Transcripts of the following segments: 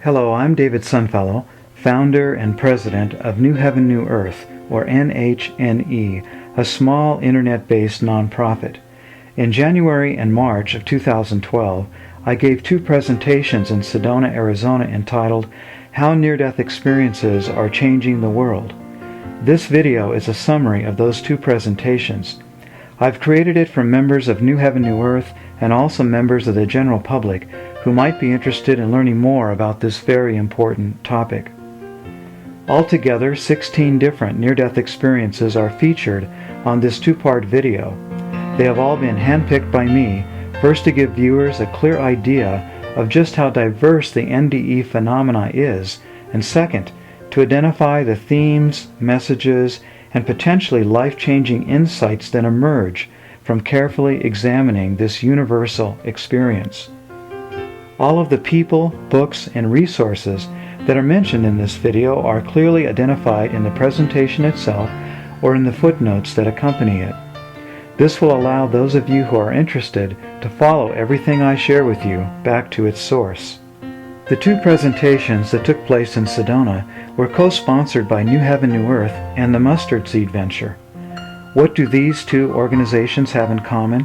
Hello, I'm David Sunfellow, founder and president of New Heaven, New Earth, or NHNE, a small internet-based nonprofit. In January and March of 2012, I gave 2 presentations in Sedona, Arizona entitled, How Near-Death Experiences Are Changing the World. This video is a summary of those 2 presentations. I've created it for members of New Heaven, New Earth and also members of the general public who might be interested in learning more about this very important topic. Altogether, 16 different near-death experiences are featured on this 2-part video. They have all been handpicked by me, first to give viewers a clear idea of just how diverse the NDE phenomena is, and second, to identify the themes, messages, and potentially life-changing insights that emerge from carefully examining this universal experience. All of the people, books, and resources that are mentioned in this video are clearly identified in the presentation itself or in the footnotes that accompany it. This will allow those of you who are interested to follow everything I share with you back to its source. The 2 presentations that took place in Sedona were co-sponsored by New Heaven, New Earth and the Mustard Seed Venture. What do these 2 organizations have in common?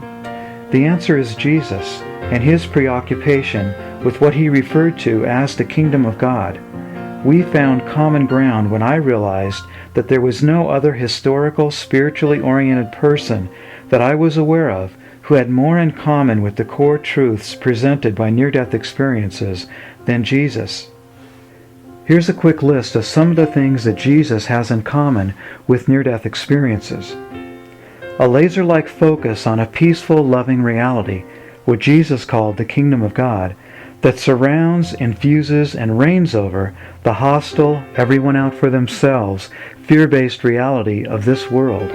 The answer is Jesus and his preoccupation with what he referred to as the kingdom of God. We found common ground when I realized that there was no other historical, spiritually oriented person that I was aware of who had more in common with the core truths presented by near-death experiences than Jesus. Here's a quick list of some of the things that Jesus has in common with near-death experiences. A laser-like focus on a peaceful, loving reality, what Jesus called the kingdom of God, that surrounds, infuses, and reigns over the hostile, everyone out for themselves, fear-based reality of this world.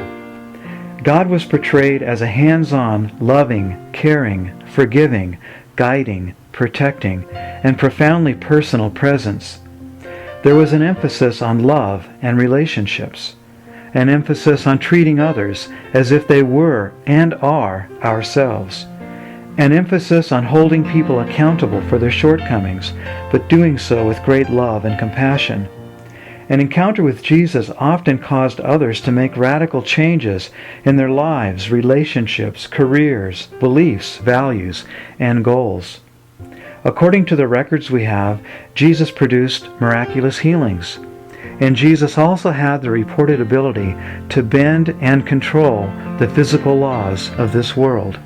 God was portrayed as a hands-on, loving, caring, forgiving, guiding, protecting, and profoundly personal presence. There was an emphasis on love and relationships, an emphasis on treating others as if they were and are ourselves, an emphasis on holding people accountable for their shortcomings, but doing so with great love and compassion. An encounter with Jesus often caused others to make radical changes in their lives, relationships, careers, beliefs, values, and goals. According to the records we have, Jesus produced miraculous healings. And Jesus also had the reported ability to bend and control the physical laws of this world.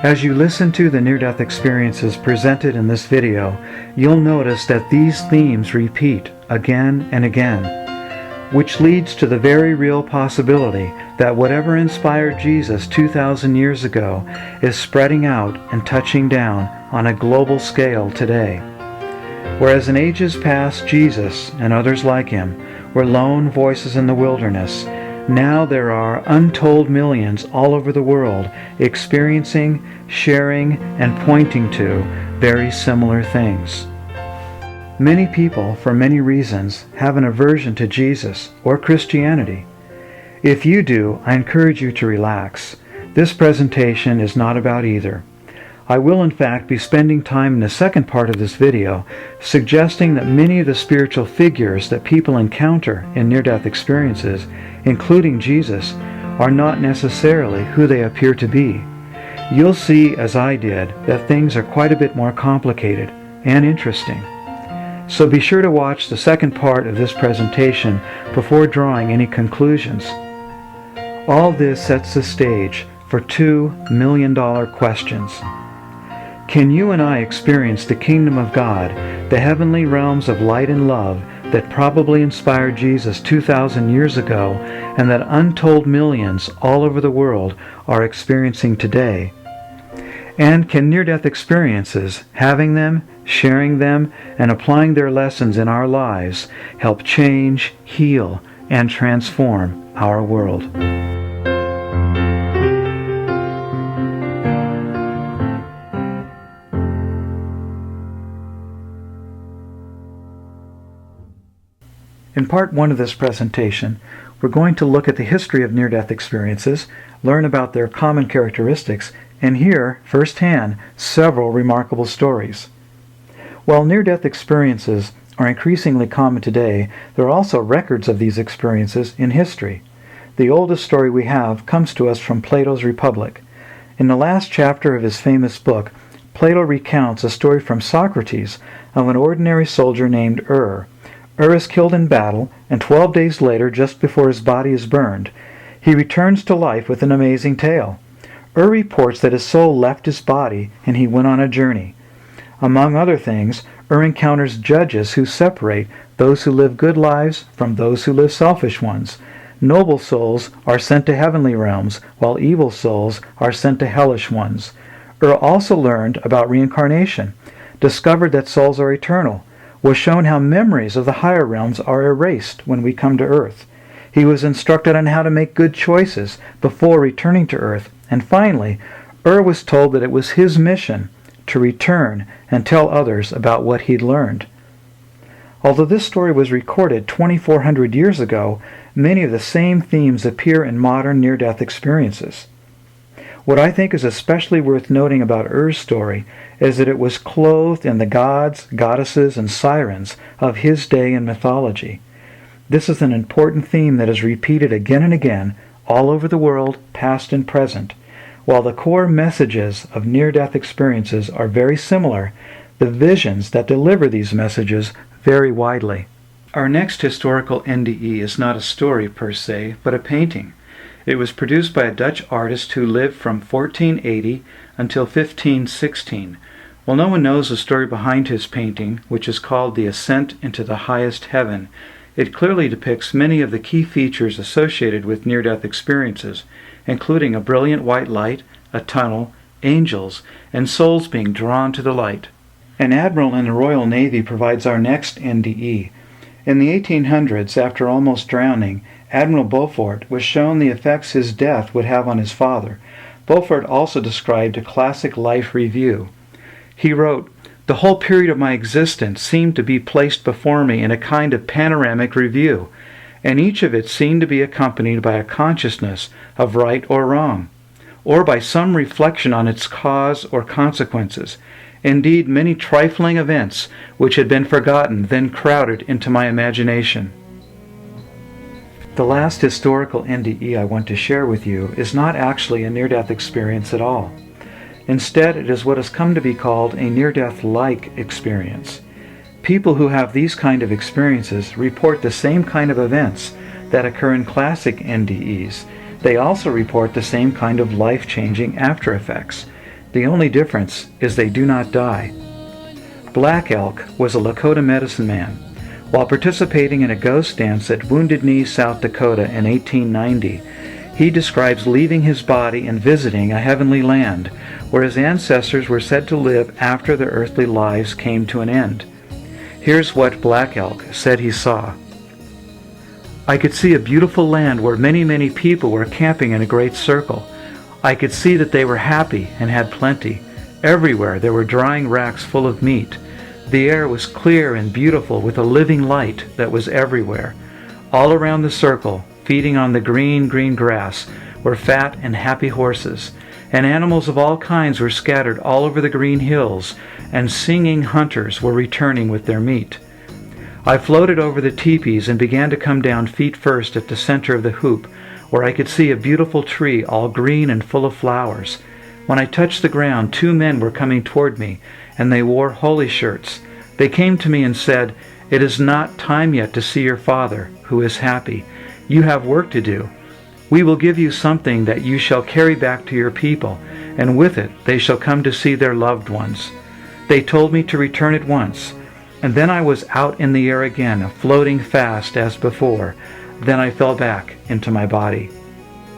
As you listen to the near-death experiences presented in this video, you'll notice that these themes repeat again and again, which leads to the very real possibility that whatever inspired Jesus 2,000 years ago is spreading out and touching down on a global scale today. Whereas in ages past Jesus and others like him were lone voices in the wilderness, now there are untold millions all over the world experiencing, sharing, and pointing to very similar things. Many people, for many reasons, have an aversion to Jesus or Christianity. If you do, I encourage you to relax. This presentation is not about either. I will in fact be spending time in the second part of this video suggesting that many of the spiritual figures that people encounter in near-death experiences, including Jesus, are not necessarily who they appear to be. You'll see, as I did, that things are quite a bit more complicated and interesting. So be sure to watch the second part of this presentation before drawing any conclusions. All this sets the stage for 2 million-dollar questions. Can you and I experience the kingdom of God, the heavenly realms of light and love that probably inspired Jesus 2,000 years ago and that untold millions all over the world are experiencing today? And can near-death experiences, having them, sharing them, and applying their lessons in our lives help change, heal, and transform our world? In part 1 of this presentation, we're going to look at the history of near-death experiences, learn about their common characteristics, and hear firsthand several remarkable stories. While near-death experiences are increasingly common today, there are also records of these experiences in history. The oldest story we have comes to us from Plato's Republic. In the last chapter of his famous book, Plato recounts a story from Socrates of an ordinary soldier named Ur. Ur is killed in battle, and 12 days later, just before his body is burned, he returns to life with an amazing tale. Ur reports that his soul left his body and he went on a journey. Among other things, Ur encounters judges who separate those who live good lives from those who live selfish ones. Noble souls are sent to heavenly realms, while evil souls are sent to hellish ones. Ur also learned about reincarnation, discovered that souls are eternal, was shown how memories of the higher realms are erased when we come to earth. He was instructed on how to make good choices before returning to earth, and finally, Ur was told that it was his mission to return and tell others about what he'd learned. Although this story was recorded 2,400 years ago, many of the same themes appear in modern near-death experiences. What I think is especially worth noting about Ur's story is that it was clothed in the gods, goddesses, and sirens of his day in mythology. This is an important theme that is repeated again and again all over the world, past and present. While the core messages of near-death experiences are very similar, the visions that deliver these messages vary widely. Our next historical NDE is not a story per se, but a painting. It was produced by a Dutch artist who lived from 1480 until 1516. While no one knows the story behind his painting, which is called The Ascent into the Highest Heaven, it clearly depicts many of the key features associated with near-death experiences, including a brilliant white light, a tunnel, angels, and souls being drawn to the light. An admiral in the Royal Navy provides our next NDE. In the 1800s, after almost drowning, Admiral Beaufort was shown the effects his death would have on his father. Beaufort also described a classic life review. He wrote, "The whole period of my existence seemed to be placed before me in a kind of panoramic review, and each of it seemed to be accompanied by a consciousness of right or wrong, or by some reflection on its cause or consequences. Indeed, many trifling events which had been forgotten then crowded into my imagination." The last historical NDE I want to share with you is not actually a near-death experience at all. Instead, it is what has come to be called a near-death-like experience. People who have these kind of experiences report the same kind of events that occur in classic NDEs. They also report the same kind of life-changing after effects. The only difference is they do not die. Black Elk was a Lakota medicine man. While participating in a ghost dance at Wounded Knee, South Dakota in 1890, he describes leaving his body and visiting a heavenly land where his ancestors were said to live after their earthly lives came to an end. Here's what Black Elk said he saw. "I could see a beautiful land where many people were camping in a great circle. I could see that they were happy and had plenty. Everywhere there were drying racks full of meat. The air was clear and beautiful with a living light that was everywhere. All around the circle, feeding on the green grass, were fat and happy horses, and animals of all kinds were scattered all over the green hills, and singing hunters were returning with their meat. I floated over the teepees and began to come down feet first at the center of the hoop, where I could see a beautiful tree all green and full of flowers. When I touched the ground, 2 men were coming toward me, and they wore holy shirts. They came to me and said, 'It is not time yet to see your father, who is happy. You have work to do. We will give you something that you shall carry back to your people, and with it they shall come to see their loved ones.' They told me to return at once, and then I was out in the air again, floating fast as before. Then I fell back into my body."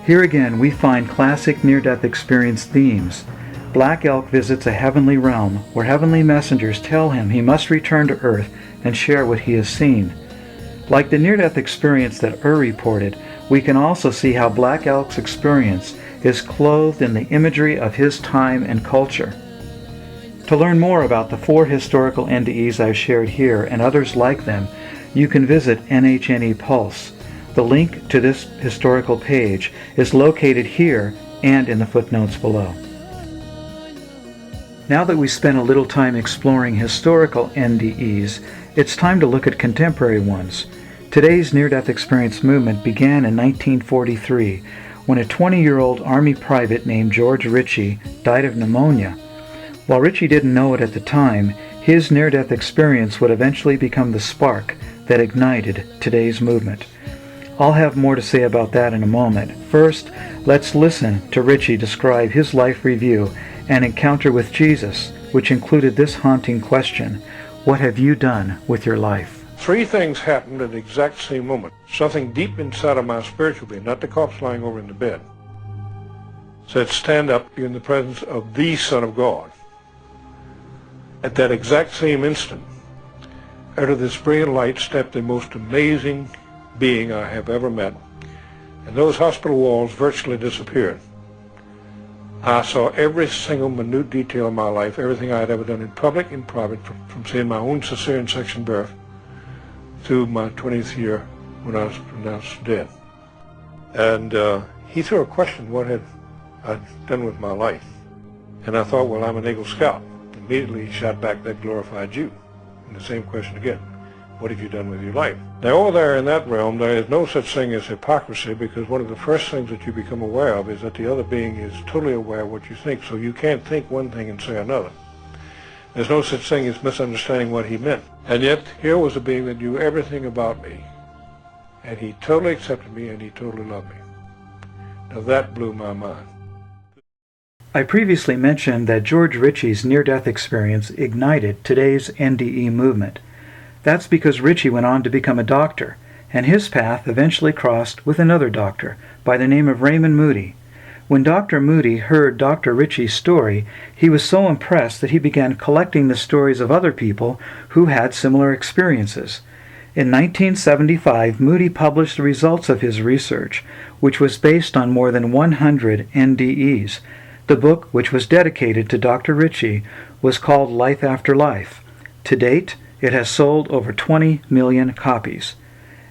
Here again we find classic near-death experience themes. Black Elk visits a heavenly realm where heavenly messengers tell him he must return to earth and share what he has seen. Like the near-death experience that Ur reported, we can also see how Black Elk's experience is clothed in the imagery of his time and culture. To learn more about the 4 historical NDEs I've shared here and others like them, you can visit NHNE Pulse. The link to this historical page is located here and in the footnotes below. Now that we spent a little time exploring historical NDEs, it's time to look at contemporary ones. Today's near-death experience movement began in 1943 when a 20-year-old Army private named George Ritchie died of pneumonia. While Ritchie didn't know it at the time, his near-death experience would eventually become the spark that ignited today's movement. I'll have more to say about that in a moment. First, let's listen to Ritchie describe his life review and encounter with Jesus, which included this haunting question: what have you done with your life? Three things happened at the exact same moment. Something deep inside of my spiritual being, not the corpse lying over in the bed, said, stand up, you're in the presence of the Son of God. At that exact same instant, out of this brilliant light stepped the most amazing being I have ever met, and those hospital walls virtually disappeared. I saw every single minute detail of my life, everything I had ever done in public, in private, from seeing my own cesarean section birth to my 20th year when I was pronounced dead. And he threw a question, what had I done with my life? And I thought, well, I'm an Eagle Scout. Immediately he shot back, that glorified you. And the same question again, what have you done with your life? Now over there in that realm, there is no such thing as hypocrisy, because one of the first things that you become aware of is that the other being is totally aware of what you think, so you can't think one thing and say another. There's no such thing as misunderstanding what he meant. And yet, here was a being that knew everything about me, and he totally accepted me and he totally loved me. Now that blew my mind. I previously mentioned that George Ritchie's near-death experience ignited today's NDE movement. That's because Ritchie went on to become a doctor, and his path eventually crossed with another doctor by the name of Raymond Moody. When Dr. Moody heard Dr. Ritchie's story, he was so impressed that he began collecting the stories of other people who had similar experiences. In 1975, Moody published the results of his research, which was based on more than 100 NDEs. The book, which was dedicated to Dr. Ritchie, was called Life After Life. To date, it has sold over 20 million copies.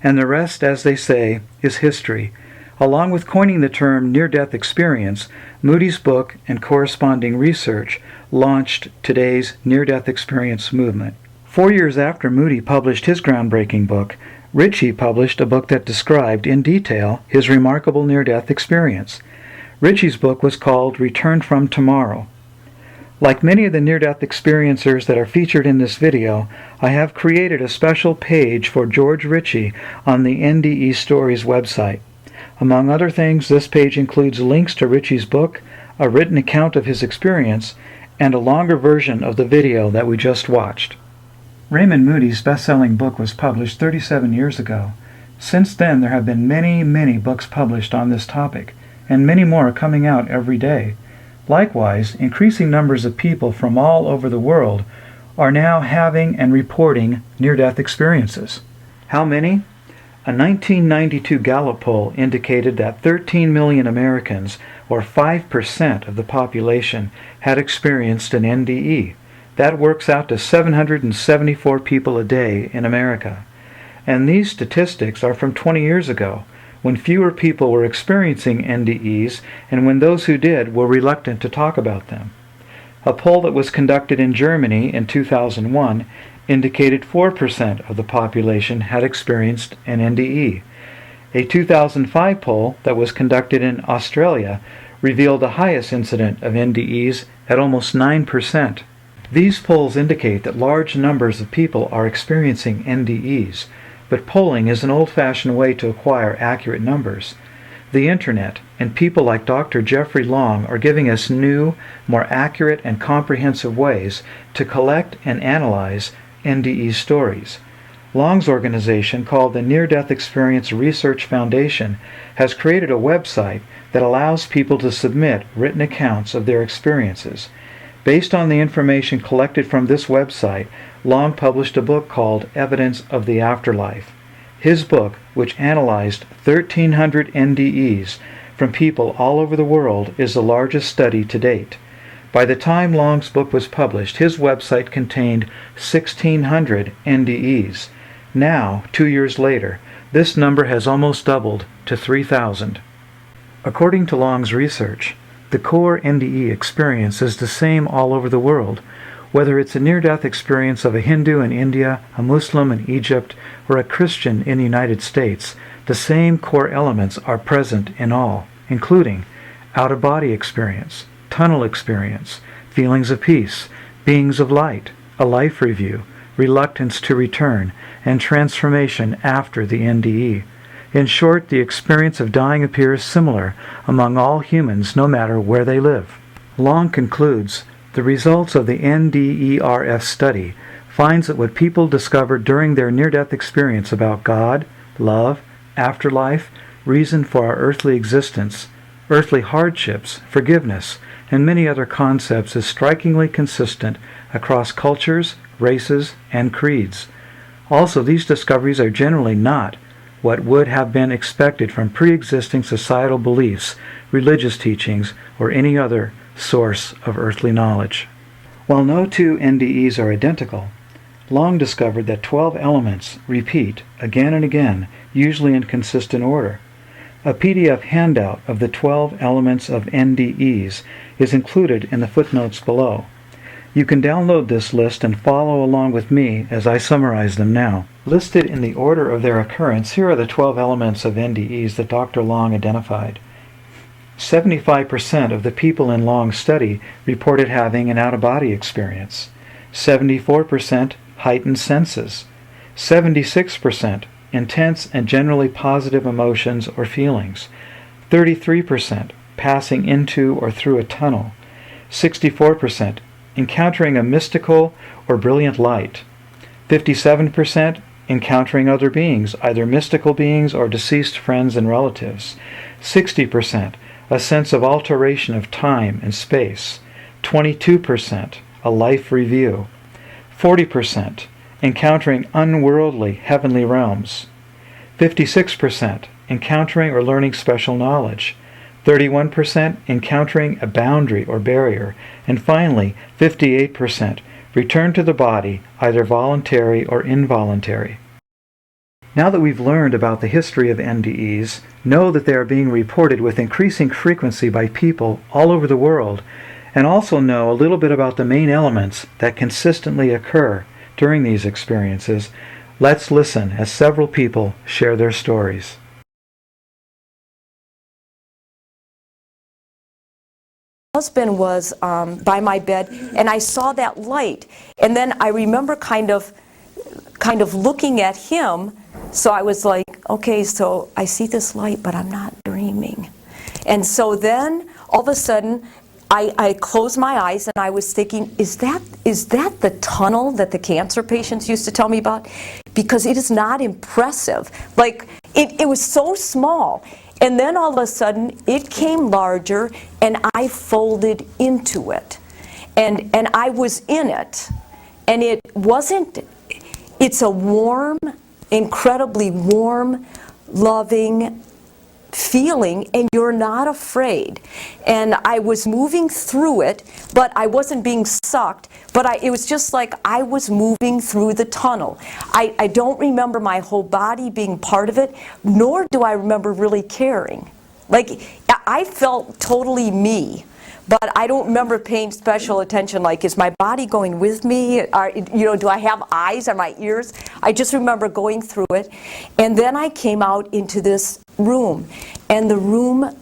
And the rest, as they say, is history. Along with coining the term near-death experience, Moody's book and corresponding research launched today's near-death experience movement. 4 years after Moody published his groundbreaking book, Ritchie published a book that described in detail his remarkable near-death experience. Ritchie's book was called Return from Tomorrow. Like many of the near-death experiencers that are featured in this video, I have created a special page for George Ritchie on the NDE Stories website. Among other things, this page includes links to Ritchie's book, a written account of his experience, and a longer version of the video that we just watched. Raymond Moody's best-selling book was published 37 years ago. Since then, there have been many books published on this topic, and many more are coming out every day. Likewise, increasing numbers of people from all over the world are now having and reporting near-death experiences. How many? A 1992 Gallup poll indicated that 13 million Americans, or 5% of the population, had experienced an NDE. That works out to 774 people a day in America. And these statistics are from 20 years ago, when fewer people were experiencing NDEs and when those who did were reluctant to talk about them. A poll that was conducted in Germany in 2001 indicated 4% of the population had experienced an NDE. A 2005 poll that was conducted in Australia revealed the highest incident of NDEs at almost 9%. These polls indicate that large numbers of people are experiencing NDEs, but polling is an old-fashioned way to acquire accurate numbers. The Internet and people like Dr. Jeffrey Long are giving us new, more accurate and comprehensive ways to collect and analyze NDE stories. Long's organization, called the Near-Death Experience Research Foundation, has created a website that allows people to submit written accounts of their experiences. Based on the information collected from this website, Long published a book called Evidence of the Afterlife. His book, which analyzed 1,300 NDEs from people all over the world, is the largest study to date. By the time Long's book was published, his website contained 1,600 NDEs. Now, 2 years later, this number has almost doubled to 3,000. According to Long's research, The core NDE experience is the same all over the world, whether it's a near-death experience of a Hindu in India, a Muslim in Egypt, or a Christian in the United States. The same core elements are present in all, including out-of-body experience, tunnel experience, feelings of peace, beings of light, a life review, reluctance to return, and transformation after the NDE. In short, the experience of dying appears similar among all humans no matter where they live. Long concludes, the results of the NDERF study finds that what people discovered during their near-death experience about God, love, afterlife, reason for our earthly existence, earthly hardships, forgiveness, and many other concepts is strikingly consistent across cultures, races, and creeds. Also, these discoveries are generally not what would have been expected from pre-existing societal beliefs, religious teachings, or any other source of earthly knowledge. While no two NDEs are identical, Long discovered that 12 elements repeat again and again, usually in consistent order. A PDF handout of the 12 elements of NDEs is included in the footnotes below. You can download this list and follow along with me as I summarize them now. Listed in the order of their occurrence, here are the 12 elements of NDEs that Dr. Long identified. 75% of the people in Long's study reported having an out-of-body experience. 74% heightened senses. 76% intense and generally positive emotions or feelings. 33% passing into or through a tunnel. 64% encountering a mystical or brilliant light. 57% encountering other beings, either mystical beings or deceased friends and relatives. 60% a sense of alteration of time and space. 22% a life review. 40% encountering unworldly heavenly realms. 56% encountering or learning special knowledge. 31% encountering a boundary or barrier. And finally, 58% return to the body, either voluntary or involuntary. Now that we've learned about the history of NDEs, know that they are being reported with increasing frequency by people all over the world, and also know a little bit about the main elements that consistently occur during these experiences. Let's listen as several people share their stories. My husband was by my bed, and I saw that light, and then I remember kind of looking at him. So I was like, okay, so I see this light, but I'm not dreaming. And so then all of a sudden I closed my eyes, and I was thinking, is that the tunnel that the cancer patients used to tell me about? Because it is not impressive. Like, it was so small. And then all of a sudden, it came larger, and I folded into it. And I was in it. And it's a warm, incredibly warm, loving feeling, and you're not afraid. And I was moving through it, but I wasn't being sucked, but it was just like I was moving through the tunnel. I don't remember my whole body being part of it, nor do I remember really caring. Like, I felt totally me, but I don't remember paying special attention, like, is my body going with me? Do I have eyes? Are my ears? I just remember going through it. And then I came out into this room, and the room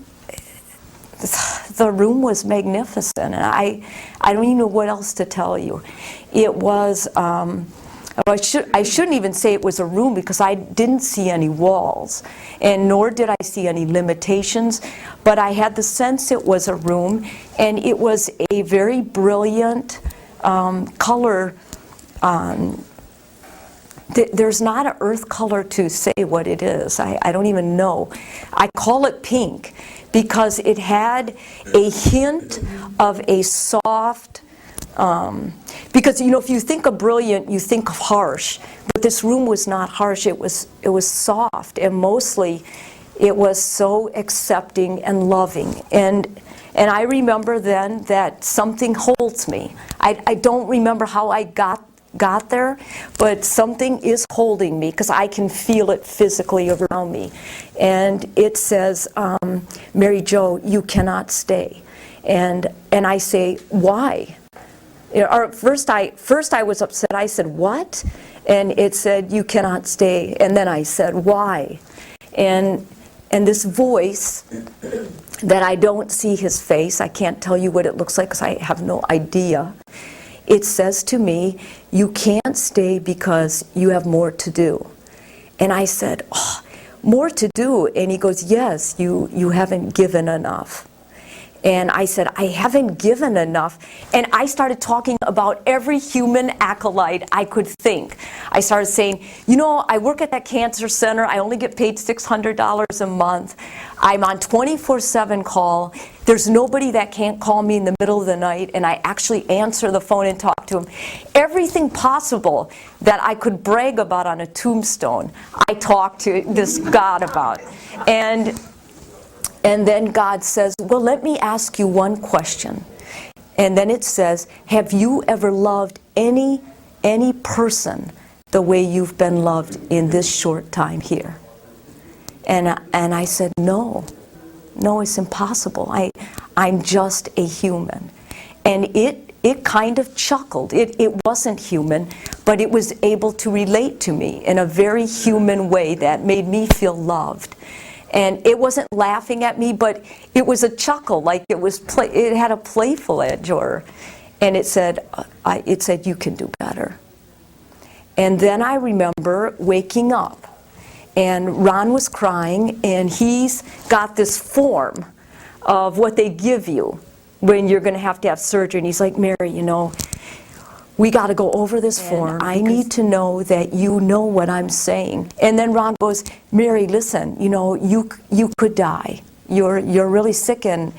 was magnificent, and I don't even know what else to tell you. It was, I shouldn't even say it was a room, because I didn't see any walls, and nor did I see any limitations, but I had the sense it was a room, and it was a very brilliant color. There's not an earth color to say what it is. I don't even know. I call it pink because it had a hint of a soft, because if you think of brilliant, you think of harsh, but this room was not harsh. It was soft, and mostly it was so accepting and loving. And I remember then that something holds me. I don't remember how I got there, but something is holding me, because I can feel it physically around me. And it says, Mary Jo, you cannot stay. And I say, why? Or first I was upset. I said, what? And it said, you cannot stay. And then I said, why? And this voice that I don't see his face, I can't tell you what it looks like because I have no idea. It says to me, you can't stay because you have more to do. And I said, oh, more to do? And he goes, yes, you haven't given enough. And I said, I haven't given enough. And I started talking about every human acolyte I could think. I started saying, you know, I work at that cancer center. I only get paid $600 a month. I'm on 24/7 call. There's nobody that can't call me in the middle of the night, and I actually answer the phone and talk to him. Everything possible that I could brag about on a tombstone, I talked to this God about. And then God says, well, let me ask you one question. And then it says, have you ever loved any person the way you've been loved in this short time here? And I said, no, it's impossible. I'm just a human. And it kind of chuckled. It wasn't human, but it was able to relate to me in a very human way that made me feel loved. And it wasn't laughing at me, but it was a chuckle, like it had a playful edge, and it said, you can do better. And then I remember waking up, and Ron was crying, and he's got this form of what they give you when you're going to have surgery. And he's like, Mary, you know, we got to go over this form. I need to know that you know what I'm saying. And then Ron goes, Mary, listen, you know, you could die. You're really sick, and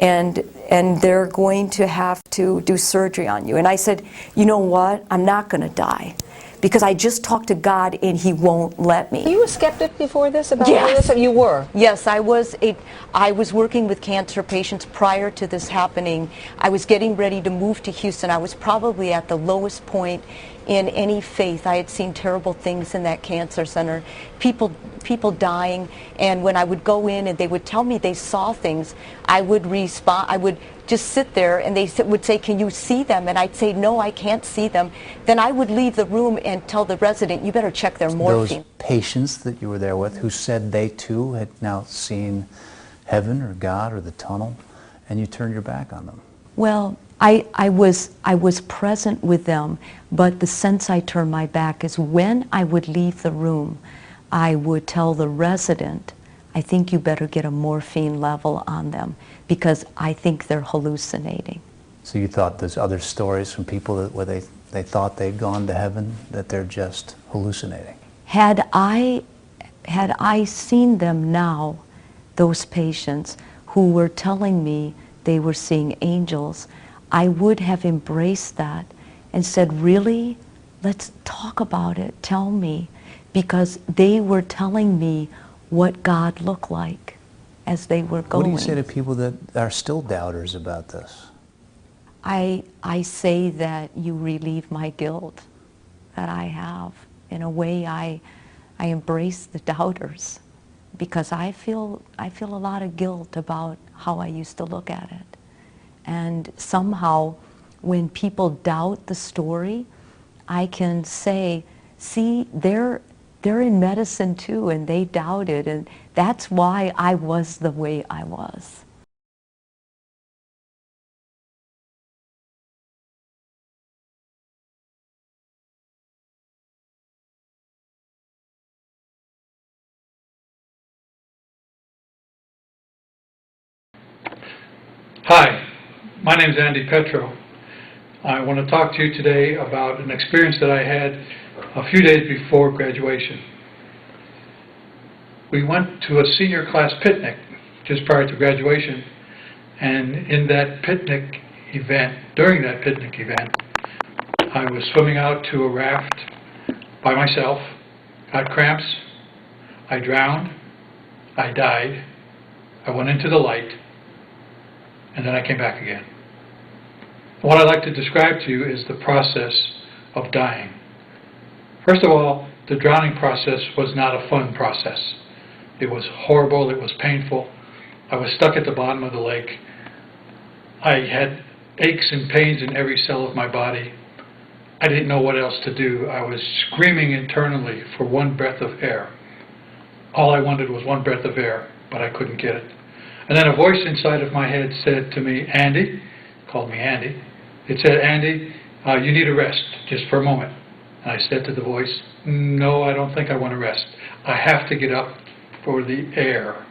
they're going to have to do surgery on you. And I said, you know what? I'm not going to die, because I just talked to God and He won't let me. Were you a skeptic before this about yes. this? You were? Yes, I was working with cancer patients prior to this happening. I was getting ready to move to Houston. I was probably at the lowest point in any faith. I had seen terrible things in that cancer center, people dying, and when I would go in and they would tell me they saw things, I would respond. I would just sit there, and they would say, can you see them? And I'd say, no, I can't see them. Then I would leave the room and tell the resident, you better check their morphine. Those patients that you were there with who said they too had now seen heaven or God or the tunnel, and you turned your back on them. Well, I was present with them, but the sense I turned my back is when I would leave the room, I would tell the resident, I think you better get a morphine level on them, because I think they're hallucinating. So you thought there's other stories from people where they thought they'd gone to heaven, that they're just hallucinating? Had I seen them now, those patients who were telling me they were seeing angels, I would have embraced that and said, really? Let's talk about it. Tell me. Because they were telling me what God looked like as they were going. What do you say to people that are still doubters about this? I say that you relieve my guilt that I have. In a way, I embrace the doubters, because I feel a lot of guilt about how I used to look at it. And somehow, when people doubt the story, I can say, see, they're in medicine too, and they doubted, and that's why I was the way I was. Hi, my name is Petro. I want to talk to you today about an experience that I had a few days before graduation. We went to a senior class picnic just prior to graduation, and in that picnic event, during that picnic event, I was swimming out to a raft by myself, got cramps, I drowned, I died, I went into the light, and then I came back again. What I'd like to describe to you is the process of dying. First of all, the drowning process was not a fun process. It was horrible, it was painful. I was stuck at the bottom of the lake. I had aches and pains in every cell of my body. I didn't know what else to do. I was screaming internally for one breath of air. All I wanted was one breath of air, but I couldn't get it. And then a voice inside of my head said to me, Andy, called me Andy. It said, Andy, you need a rest, just for a moment. And I said to the voice, no, I don't think I want to rest. I have to get up for the air.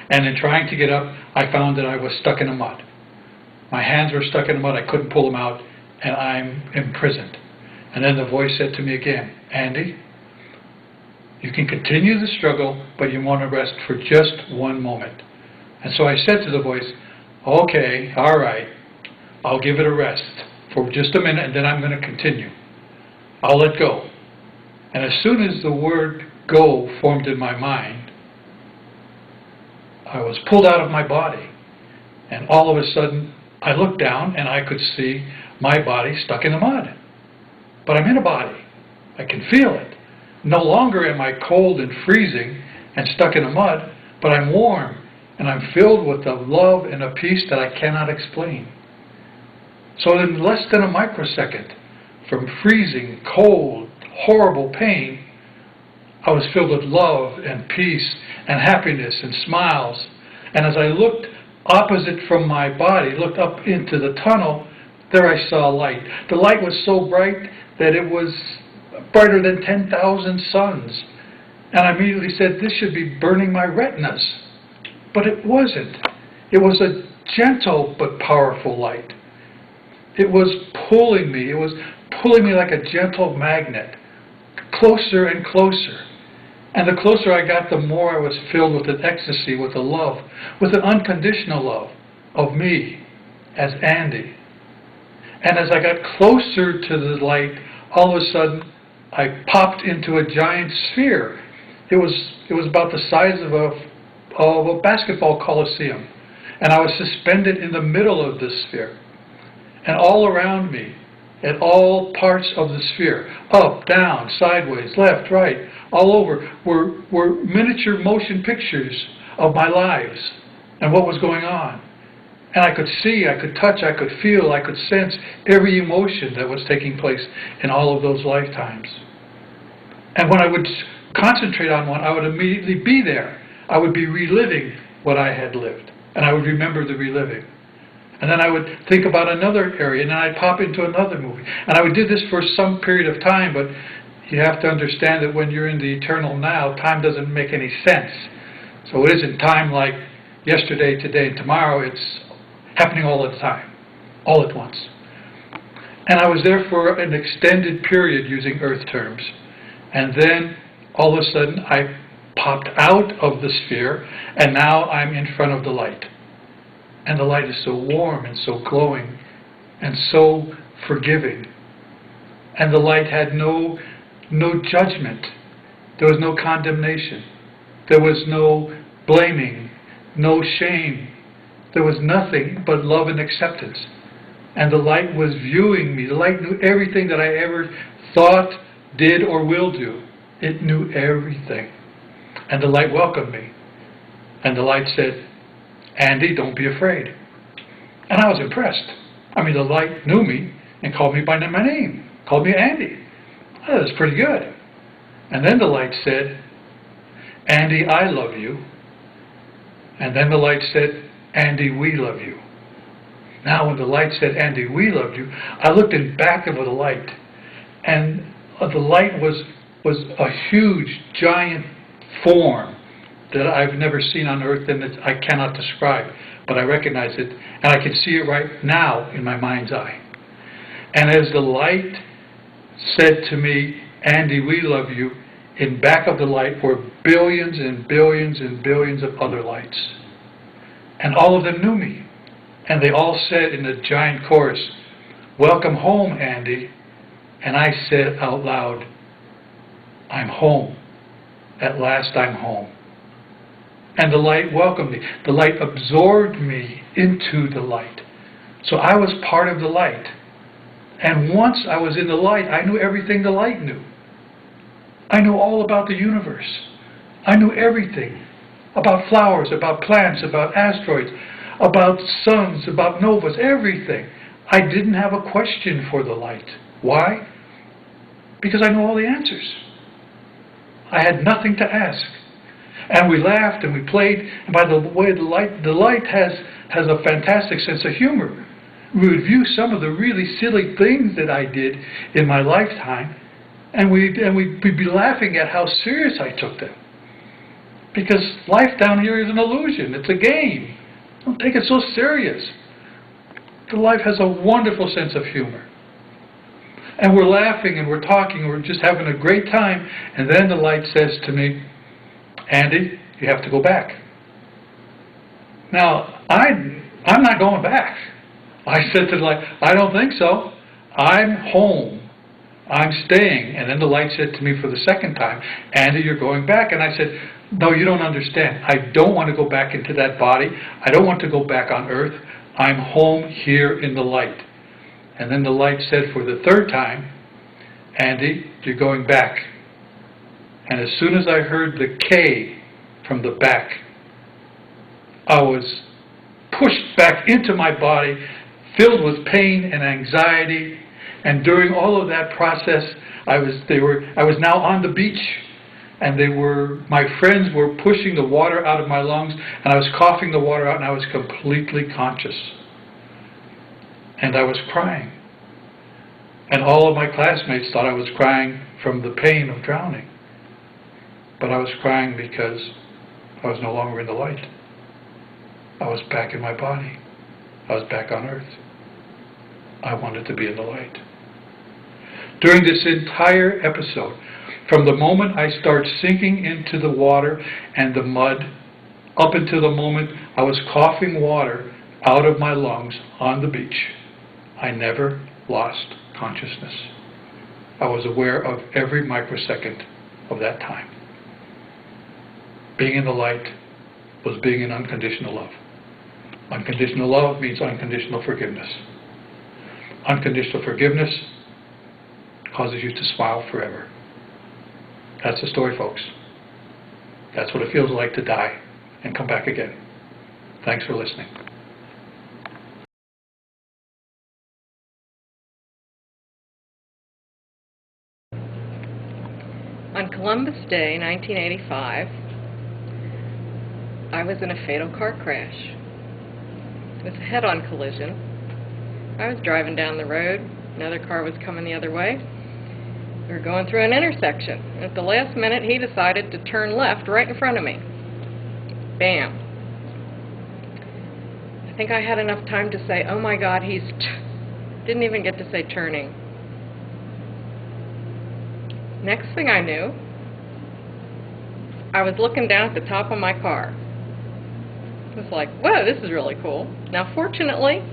And in trying to get up, I found that I was stuck in the mud. My hands were stuck in the mud. I couldn't pull them out, and I'm imprisoned. And then the voice said to me again, Andy, you can continue the struggle, but you want to rest for just one moment. And so I said to the voice, okay, all right, I'll give it a rest for just a minute, and then I'm going to continue. I'll let go. And as soon as the word go formed in my mind, I was pulled out of my body. And all of a sudden, I looked down and I could see my body stuck in the mud. But I'm in a body. I can feel it. No longer am I cold and freezing and stuck in the mud, but I'm warm and I'm filled with a love and a peace that I cannot explain. So in less than a microsecond, from freezing, cold, horrible pain, I was filled with love and peace and happiness and smiles. And as I looked opposite from my body, looked up into the tunnel, there I saw light. The light was so bright that it was brighter than 10,000 suns. And I immediately said, this should be burning my retinas. But it wasn't. It was a gentle but powerful light. It was pulling me. It was pulling me like a gentle magnet, closer and closer. And the closer I got, the more I was filled with an ecstasy, with a love, with an unconditional love of me as Andy. And as I got closer to the light, all of a sudden, I popped into a giant sphere. It was about the size of a basketball coliseum. And I was suspended in the middle of this sphere. And all around me, at all parts of the sphere, up, down, sideways, left, right, all over, were miniature motion pictures of my lives and what was going on. And I could see, I could touch, I could feel, I could sense every emotion that was taking place in all of those lifetimes. And when I would concentrate on one, I would immediately be there. I would be reliving what I had lived. And I would remember the reliving. And then I would think about another area, and then I'd pop into another movie. And I would do this for some period of time, but you have to understand that when you're in the eternal now, time doesn't make any sense. So it isn't time like yesterday, today, and tomorrow. It's happening all the time, all at once. And I was there for an extended period using earth terms. And then, all of a sudden, I popped out of the sphere, and now I'm in front of the light. And the light is so warm and so glowing and so forgiving. And the light had no judgment. There was no condemnation. There was no blaming, no shame. There was nothing but love and acceptance. And the light was viewing me. The light knew everything that I ever thought, did, or will do. It knew everything. And the light welcomed me. And the light said, Andy, don't be afraid. And I was impressed. I mean, the light knew me and called me by my name. Called me Andy. Oh, that's pretty good. And then the light said, Andy, I love you. And then the light said, Andy, we love you. Now when the light said, Andy, we love you, I looked in back of the light. And the light was a huge, giant form that I've never seen on earth and that I cannot describe. But I recognize it, and I can see it right now in my mind's eye. And as the light said to me, Andy, we love you, in back of the light were billions and billions and billions of other lights. And all of them knew me. And they all said in a giant chorus, welcome home, Andy. And I said out loud, I'm home. At last I'm home. And the light welcomed me. The light absorbed me into the light. So I was part of the light. And once I was in the light, I knew everything the light knew. I knew all about the universe. I knew everything. About flowers, about plants, about asteroids, about suns, about novas, everything. I didn't have a question for the light. Why? Because I know all the answers. I had nothing to ask. And we laughed and we played, and by the way, the light has a fantastic sense of humor. We would view some of the really silly things that I did in my lifetime, and we'd be laughing at how serious I took them. Because life down here is an illusion. It's a game. Don't take it so serious. The life has a wonderful sense of humor. And we're laughing and we're talking, we're just having a great time, and then the light says to me, Andy, you have to go back. Now, I'm not going back. I said to the light, I don't think so. I'm home. I'm staying. And then the light said to me for the second time, Andy, you're going back. And I said, no, you don't understand. I don't want to go back into that body. I don't want to go back on earth. I'm home here in the light. And then the light said for the third time, Andy, you're going back. And as soon as I heard the K from the back, I was pushed back into my body, filled with pain and anxiety. And during all of that process, I was now on the beach, and my friends were pushing the water out of my lungs, and I was coughing the water out, and I was completely conscious. And I was crying. And all of my classmates thought I was crying from the pain of drowning. But I was crying because I was no longer in the light. I was back in my body. I was back on earth. I wanted to be in the light. During this entire episode, from the moment I start sinking into the water and the mud, up until the moment I was coughing water out of my lungs on the beach, I never lost consciousness. I was aware of every microsecond of that time. Being in the light was being in unconditional love. Unconditional love means unconditional forgiveness. Unconditional forgiveness causes you to smile forever. That's the story, folks. That's what it feels like to die and come back again. Thanks for listening. On Columbus Day, 1985, I was in a fatal car crash. It was a head-on collision. I was driving down the road. Another car was coming the other way. We were going through an intersection. At the last minute, he decided to turn left right in front of me. Bam. I think I had enough time to say, oh my God, didn't even get to say turning. Next thing I knew, I was looking down at the top of my car. It was like, whoa, this is really cool. Now, fortunately,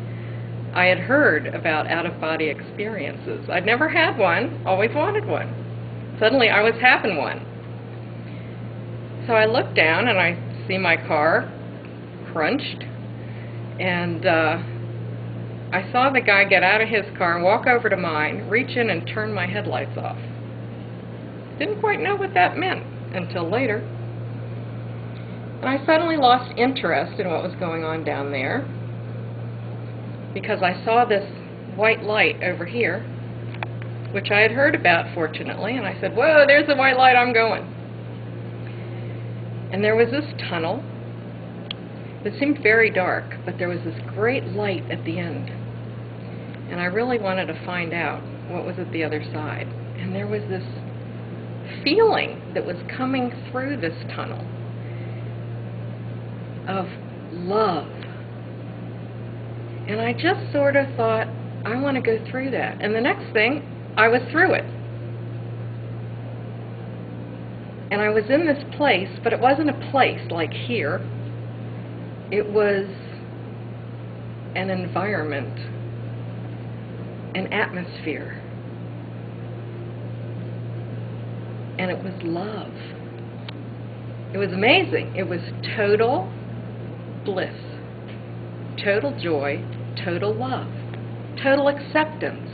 I had heard about out-of-body experiences. I'd never had one, always wanted one. Suddenly, I was having one. So I looked down and I see my car crunched, and I saw the guy get out of his car and walk over to mine, reach in and turn my headlights off. Didn't quite know what that meant until later. And I suddenly lost interest in what was going on down there because I saw this white light over here, which I had heard about, fortunately, and I said, whoa, there's the white light, I'm going. And there was this tunnel. It seemed very dark, but there was this great light at the end. And I really wanted to find out what was at the other side. And there was this feeling that was coming through this tunnel of love. And I just sort of thought, I want to go through that. And the next thing, I was through it. And I was in this place, but it wasn't a place like here. It was an environment, an atmosphere. And it was love. It was amazing. It was total bliss, total joy, total love, total acceptance,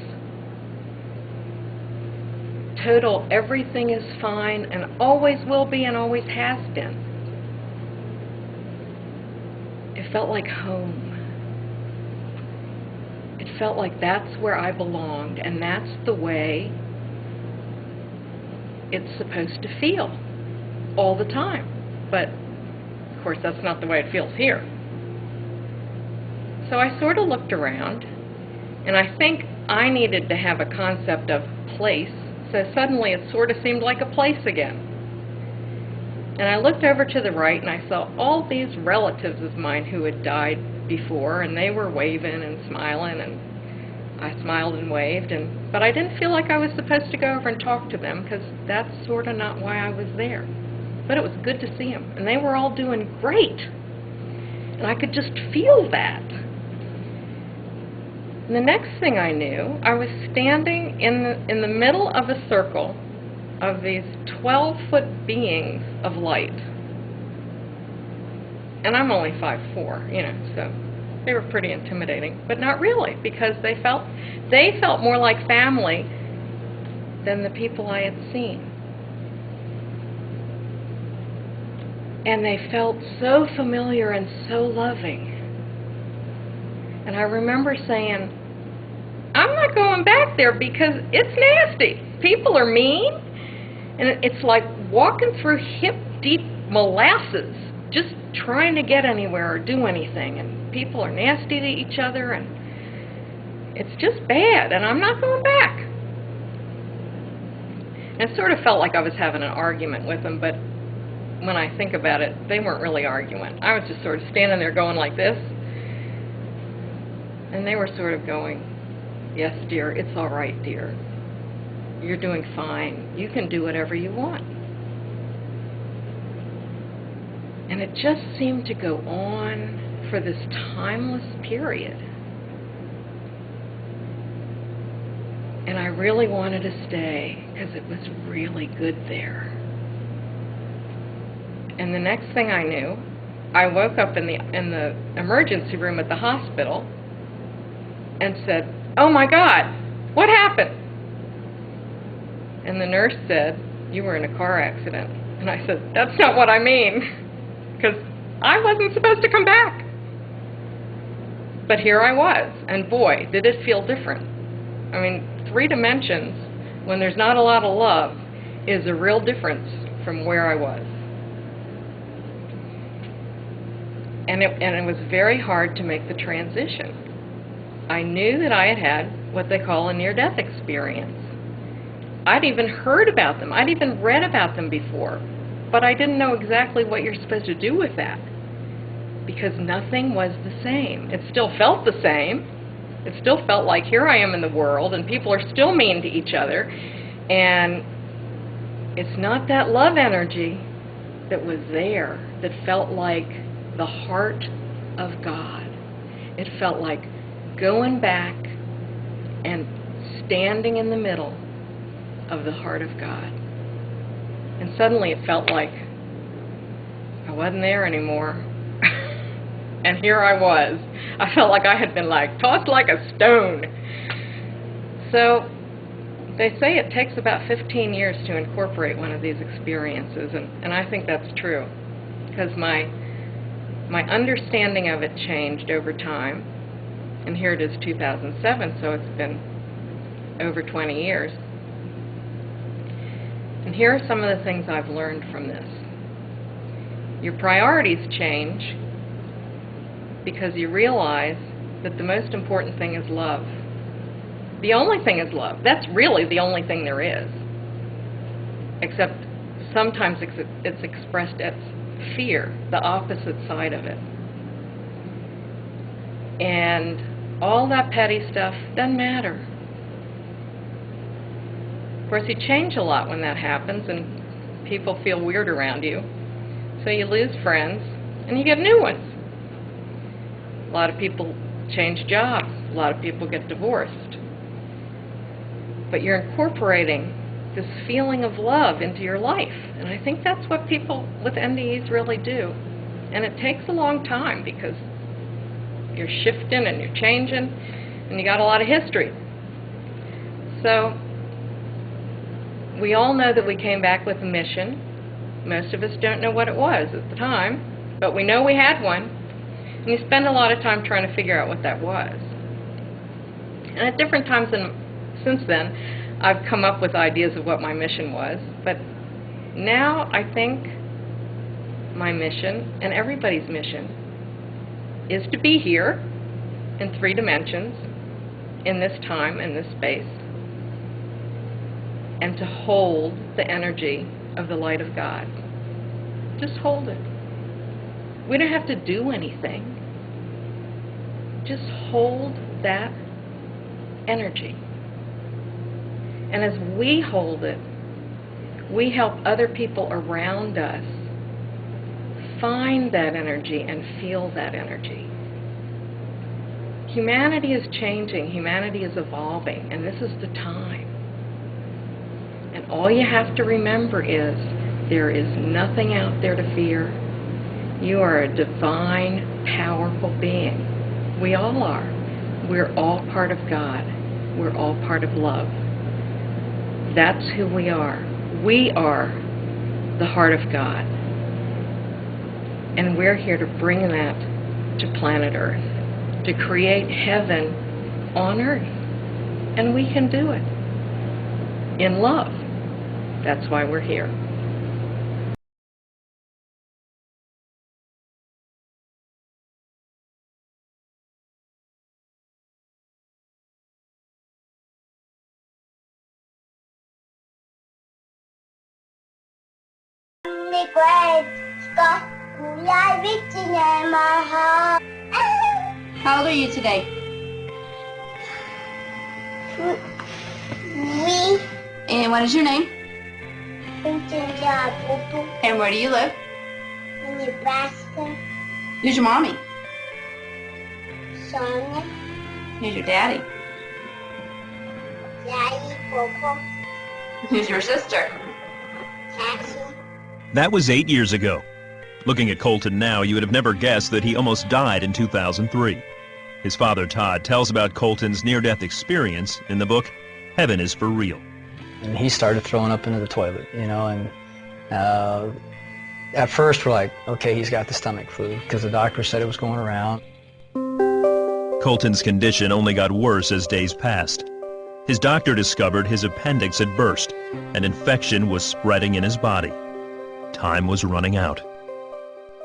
total everything is fine and always will be and always has been. If felt like home. It felt like that's where I belonged, and that's the way it's supposed to feel all the time. But, of course, that's not the way it feels here. So I sort of looked around, and I think I needed to have a concept of place, so suddenly it sort of seemed like a place again. And I looked over to the right, and I saw all these relatives of mine who had died before, and they were waving and smiling, and I smiled and waved, but I didn't feel like I was supposed to go over and talk to them, because that's sort of not why I was there. But it was good to see them, and they were all doing great. And I could just feel that. And the next thing I knew, I was standing in the middle of a circle of these 12-foot beings of light. And I'm only 5'4", you know, so they were pretty intimidating, but not really, because they felt more like family than the people I had seen. And they felt so familiar and so loving. And I remember saying, I'm not going back there because it's nasty. People are mean, and it's like walking through hip-deep molasses, just trying to get anywhere or do anything, and people are nasty to each other, and it's just bad, and I'm not going back. And it sort of felt like I was having an argument with them, but when I think about it, they weren't really arguing. I was just sort of standing there going like this, and they were sort of going, yes, dear, it's all right, dear. You're doing fine. You can do whatever you want. And it just seemed to go on for this timeless period. And I really wanted to stay because it was really good there. And the next thing I knew, I woke up in the emergency room at the hospital and said, oh my God, what happened? And the nurse said, you were in a car accident. And I said, that's not what I mean, because I wasn't supposed to come back. But here I was, and boy, did it feel different. I mean, 3 dimensions, when there's not a lot of love, is a real difference from where I was. And it was very hard to make the transition. I knew that I had had what they call a near-death experience. I'd even heard about them. I'd even read about them before. But I didn't know exactly what you're supposed to do with that, because nothing was the same. It still felt the same. It still felt like here I am in the world, and people are still mean to each other. And it's not that love energy that was there that felt like the heart of God. It felt like going back and standing in the middle of the heart of God. And suddenly it felt like I wasn't there anymore. And here I was. I felt like I had been tossed like a stone. So they say it takes about 15 years to incorporate one of these experiences, and I think that's true, because my understanding of it changed over time. And here it is 2007, so it's been over 20 years. And here are some of the things I've learned from this. Your priorities change because you realize that the most important thing is love. The only thing is love. That's really the only thing there is. Except sometimes it's expressed as fear, the opposite side of it. And all that petty stuff doesn't matter. Of course, you change a lot when that happens, and people feel weird around you. So you lose friends, and you get new ones. A lot of people change jobs. A lot of people get divorced. But you're incorporating this feeling of love into your life. And I think that's what people with NDEs really do. And it takes a long time because you're shifting and you're changing, and you got a lot of history. So we all know that we came back with a mission. Most of us don't know what it was at the time, but we know we had one. And you spend a lot of time trying to figure out what that was. And at different times since then, I've come up with ideas of what my mission was. But now I think my mission, and everybody's mission, is to be here in 3 dimensions, in this time and this space, and to hold the energy of the light of God. Just hold it. We don't have to do anything. Just hold that energy. And as we hold it, we help other people around us find that energy and feel that energy. Humanity is changing, humanity is evolving, and this is the time. And all you have to remember is there is nothing out there to fear. You are a divine, powerful being. We all are. We're all part of God. We're all part of love. That's who we are. We are the heart of God. And we're here to bring that to planet Earth, to create heaven on Earth. And we can do it in love. That's why we're here. How old are you today? And what is your name? And where do you live? In Nebraska. Who's your mommy? Sonia. Who's your daddy? Daddy Popo. Who's your sister? Cassie. That was 8 years ago. Looking at Colton now, you would have never guessed that he almost died in 2003. His father, Todd, tells about Colton's near-death experience in the book, Heaven is for Real. And he started throwing up into the toilet, and at first we're like, okay, he's got the stomach flu, because the doctor said it was going around. Colton's condition only got worse as days passed. His doctor discovered his appendix had burst, and infection was spreading in his body. Time was running out.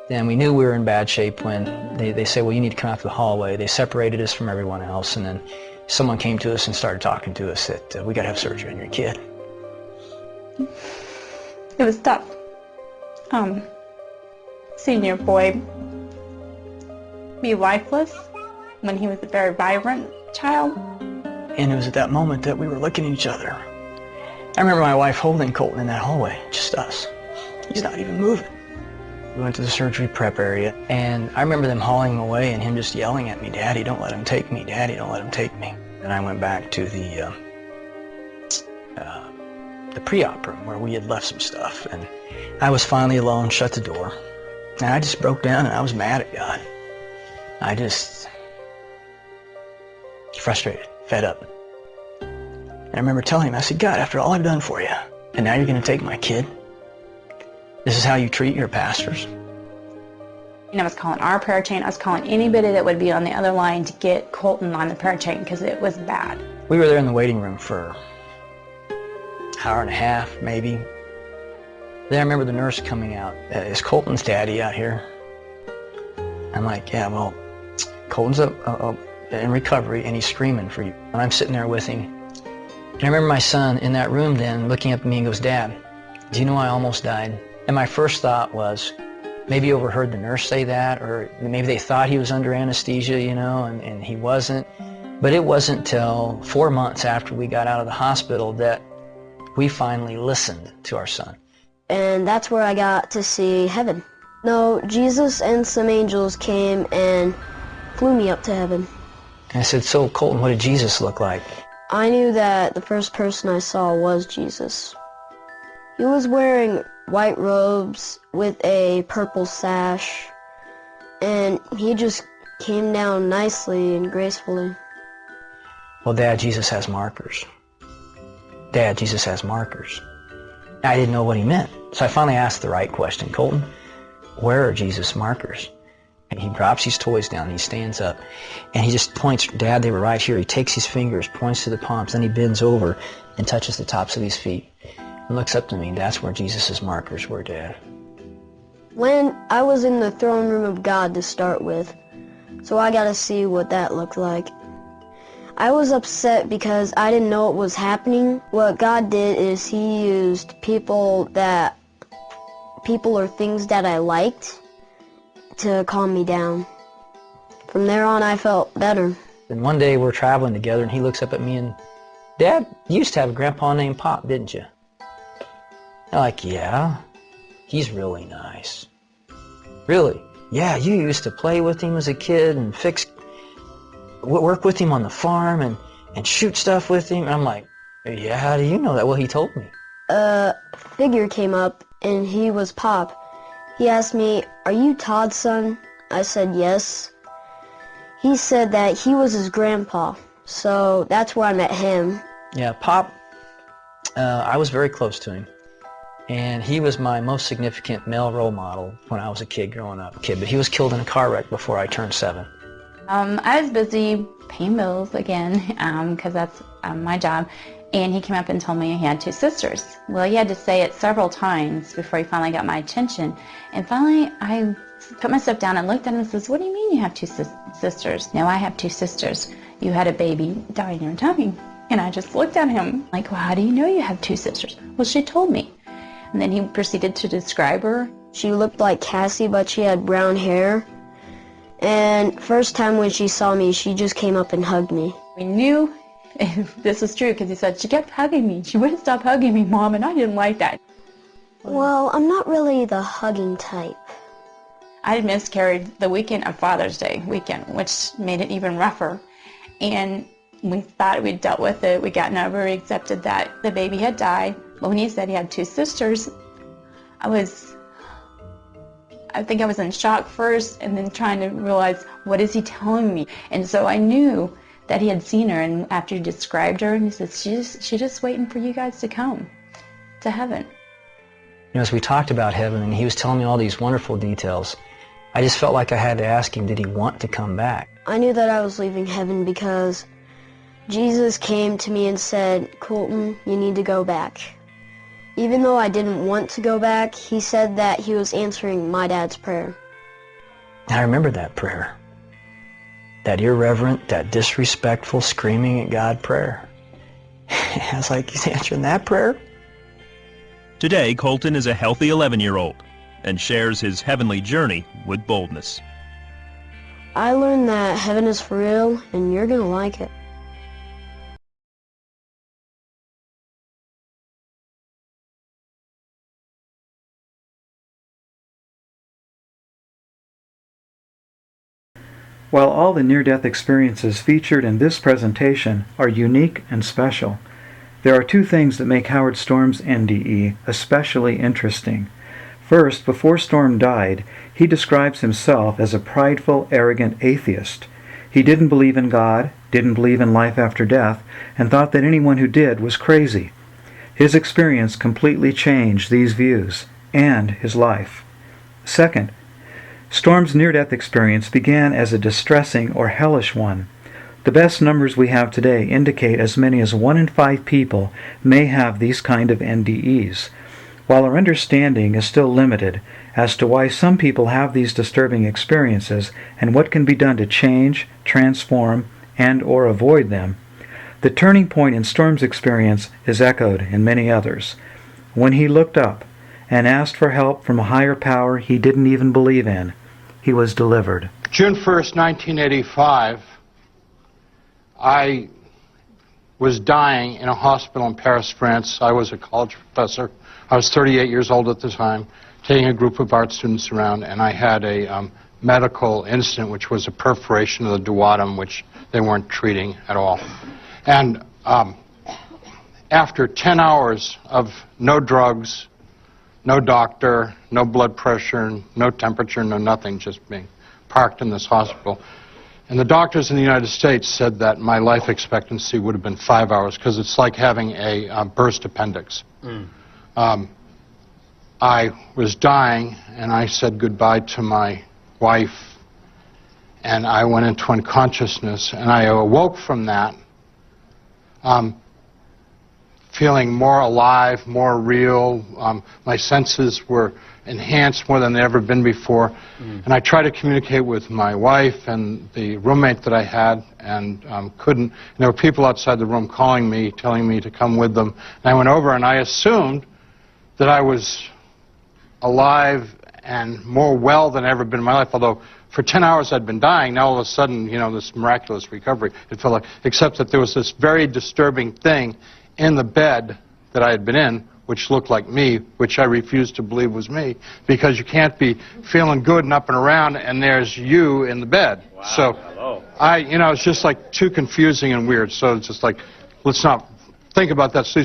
And we knew we were in bad shape when they said, well, you need to come out to the hallway. They separated us from everyone else, and then someone came to us and started talking to us that we got to have surgery on your kid. It was tough. Seeing your boy be lifeless when he was a very vibrant child. And it was at that moment that we were looking at each other. I remember my wife holding Colton in that hallway, just us. He's not even moving. We went to the surgery prep area, and I remember them hauling him away and him just yelling at me, Daddy, don't let him take me. Daddy, don't let him take me. And I went back to the pre-op room where we had left some stuff, and I was finally alone, shut the door, and I just broke down and I was mad at God. I just frustrated, fed up. And I remember telling him, I said, God, after all I've done for you, and now you're going to take my kid? This is how you treat your pastors? And I was calling our prayer chain. I was calling anybody that would be on the other line to get Colton on the prayer chain because it was bad. We were there in the waiting room for an hour and a half, maybe. Then I remember the nurse coming out. Is Colton's daddy out here? I'm like, yeah, well, Colton's in recovery and he's screaming for you. And I'm sitting there with him. And I remember my son in that room then looking up at me and goes, Dad, do you know I almost died? And my first thought was, maybe overheard the nurse say that, or maybe they thought he was under anesthesia, and he wasn't. But it wasn't till 4 months after we got out of the hospital that we finally listened to our son. And that's where I got to see heaven. No, Jesus and some angels came and flew me up to heaven. And I said, so Colton, what did Jesus look like? I knew that the first person I saw was Jesus. He was wearing white robes with a purple sash, and he just came down nicely and gracefully. Well, Dad, Jesus has markers. Dad, Jesus has markers. I didn't know what he meant, so I finally asked the right question. Colton, where are Jesus' markers? He drops his toys down, and he stands up, and he just points, Dad, they were right here. He takes his fingers, points to the palms, then he bends over and touches the tops of his feet and looks up to me. That's where Jesus' markers were, Dad. When I was in the throne room of God to start with, so I got to see what that looked like. I was upset because I didn't know what was happening. What God did is he used people or things that I liked to calm me down. From there on, I felt better. And one day we're traveling together, and he looks up at me and, Dad, you used to have a grandpa named Pop, didn't you? I'm like, yeah, he's really nice. Really? Yeah, you used to play with him as a kid and work with him on the farm and shoot stuff with him. And I'm like, yeah, how do you know that? Well, he told me. A figure came up, and he was Pop. He asked me, are you Todd's son? I said yes. He said that he was his grandpa, so that's where I met him. Yeah, Pop, I was very close to him, and he was my most significant male role model when I was a kid growing up. But he was killed in a car wreck before I turned 7. I was busy paying bills again, because that's my job, and he came up and told me he had 2 sisters. Well, he had to say it several times before he finally got my attention, and finally I put myself down and looked at him and says, what do you mean you have 2 sisters? No, I have 2 sisters. You had a baby die in your tummy. And I just looked at him like, well, how do you know you have 2 sisters? Well, she told me. And then he proceeded to describe her. She looked like Cassie, but she had brown hair. And first time when she saw me, she just came up and hugged me. We knew this was true because he said, she kept hugging me. She wouldn't stop hugging me, Mom, and I didn't like that. Well, I'm not really the hugging type. I had miscarried the weekend of Father's Day weekend, which made it even rougher. And we thought we'd dealt with it. We'd gotten over, we accepted that the baby had died. But when he said he had 2 sisters, I think I was in shock first and then trying to realize, what is he telling me? And so I knew that he had seen her, and after he described her, and he said, she's just waiting for you guys to come to heaven. You know, as we talked about heaven, and he was telling me all these wonderful details, I just felt like I had to ask him, did he want to come back? I knew that I was leaving heaven because Jesus came to me and said, Colton, you need to go back. Even though I didn't want to go back, he said that he was answering my dad's prayer. I remember that prayer. That irreverent, that disrespectful, screaming at God prayer. I was like, he's answering that prayer? Today, Colton is a healthy 11-year-old and shares his heavenly journey with boldness. I learned that heaven is for real, and you're gonna like it. While all the near-death experiences featured in this presentation are unique and special, there are 2 things that make Howard Storm's NDE especially interesting. First, before Storm died, he describes himself as a prideful, arrogant atheist. He didn't believe in God, didn't believe in life after death, and thought that anyone who did was crazy. His experience completely changed these views and his life. Second, Storm's near-death experience began as a distressing or hellish one. The best numbers we have today indicate as many as 1 in 5 people may have these kind of NDEs. While our understanding is still limited as to why some people have these disturbing experiences and what can be done to change, transform, and/or avoid them, the turning point in Storm's experience is echoed in many others. When he looked up and asked for help from a higher power he didn't even believe in, he was delivered. June 1st, 1985, I was dying in a hospital in Paris, France. I was a college professor. I was 38 years old at the time, taking a group of art students around, and I had a medical incident, which was a perforation of the duodenum, which they weren't treating at all. And after 10 hours of no drugs, no doctor, no blood pressure, no temperature, no nothing, just being parked in this hospital. And the doctors in the United States said that my life expectancy would have been 5 hours because it's like having a burst appendix. I was dying, and I said goodbye to my wife and I went into unconsciousness, and I awoke from that feeling more alive, more real. My senses were enhanced more than they'd ever been before. And I tried to communicate with my wife and the roommate that I had, and couldn't. And there were people outside the room calling me, telling me to come with them. And I went over, and I assumed that I was alive and more well than ever been in my life, although for 10 hours I'd been dying. Now all of a sudden, you know, this miraculous recovery, it felt like, except that there was this very disturbing thing in the bed that I had been in, which looked like me, which I refused to believe was me, because you can't be feeling good and up and around, and there's you in the bed. Wow. So you know, it's just like too confusing and weird. So it's just like, let's not think about that. So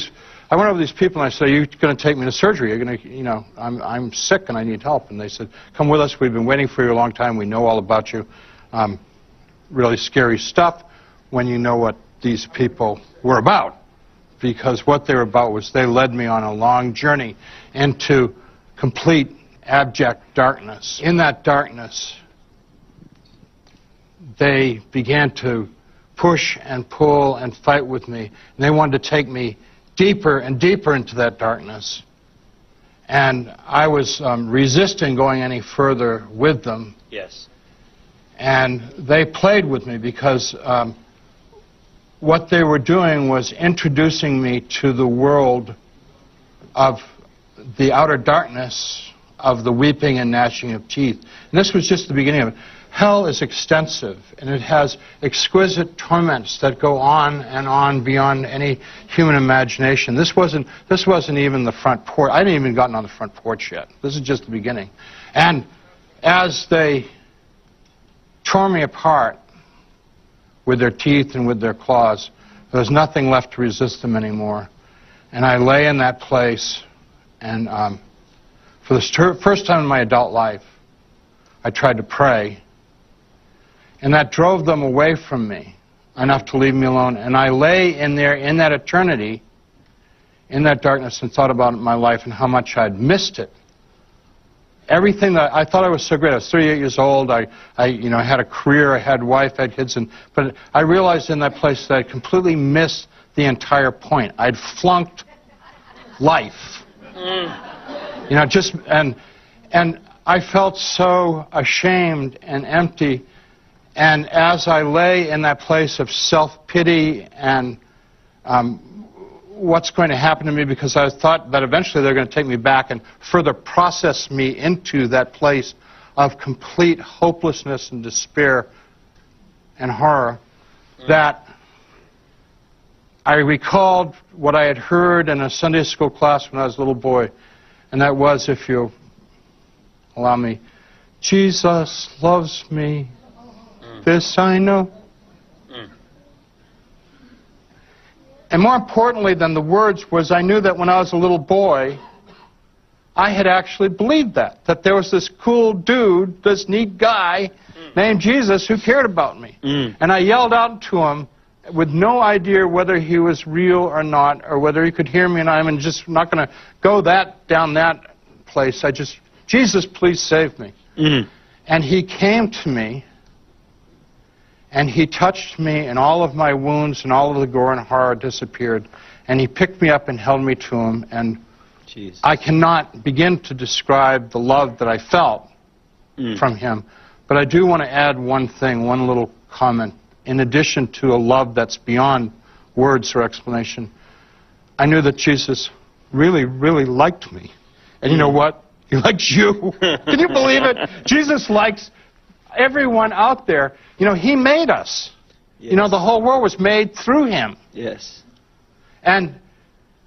I went over to these people and I said, "Are you going to take me to surgery? You're going to, you know, I'm sick and I need help." And they said, "Come with us. We've been waiting for you a long time. We know all about you." Really scary stuff when you know what these people were about. Because what they were about was they led me on a long journey into complete abject darkness. In that darkness, they began to push and pull and fight with me. And they wanted to take me deeper and deeper into that darkness. And I was resisting going any further with them. Yes. And they played with me because what they were doing was introducing me to the world of the outer darkness of the weeping and gnashing of teeth. And this was just the beginning of it. Hell is extensive, and it has exquisite torments that go on and on beyond any human imagination. This wasn't even the front porch. I hadn't even gotten on the front porch yet. This is just the beginning. And as they tore me apart with their teeth and with their claws, there was nothing left to resist them anymore. And I lay in that place, and for the first time in my adult life, I tried to pray. And that drove them away from me enough to leave me alone. And I lay in there in that eternity, in that darkness, and thought about my life and how much I'd missed it. Everything that I thought I was so great. I was 38 years old. I had a career. I had a wife. I had kids. But I realized in that place that I'd completely missed the entire point. I'd flunked life. You know, and I felt so ashamed and empty. And as I lay in that place of self-pity and what's going to happen to me, because I thought that eventually they're going to take me back and further process me into that place of complete hopelessness and despair and horror, that I recalled what I had heard in a Sunday school class when I was a little boy, and that was, if you'll allow me, Jesus loves me, this I know. And more importantly than the words was, I knew that when I was a little boy, I had actually believed that there was this cool dude, this neat guy named Jesus who cared about me. And I yelled out to him with no idea whether he was real or not, or whether he could hear me, and I'm just not going to go down that place. Jesus, please save me. And he came to me, and he touched me, and all of my wounds and all of the gore and horror disappeared. And he picked me up and held me to him. And Jesus. I cannot begin to describe the love that I felt from him. But I do want to add one thing, one little comment. In addition to a love that's beyond words or explanation, I knew that Jesus really, really liked me. And you know what? He likes you. Can you believe it? Jesus likes everyone out there. You know, he made us. Yes. You know, the whole world was made through him. Yes. And,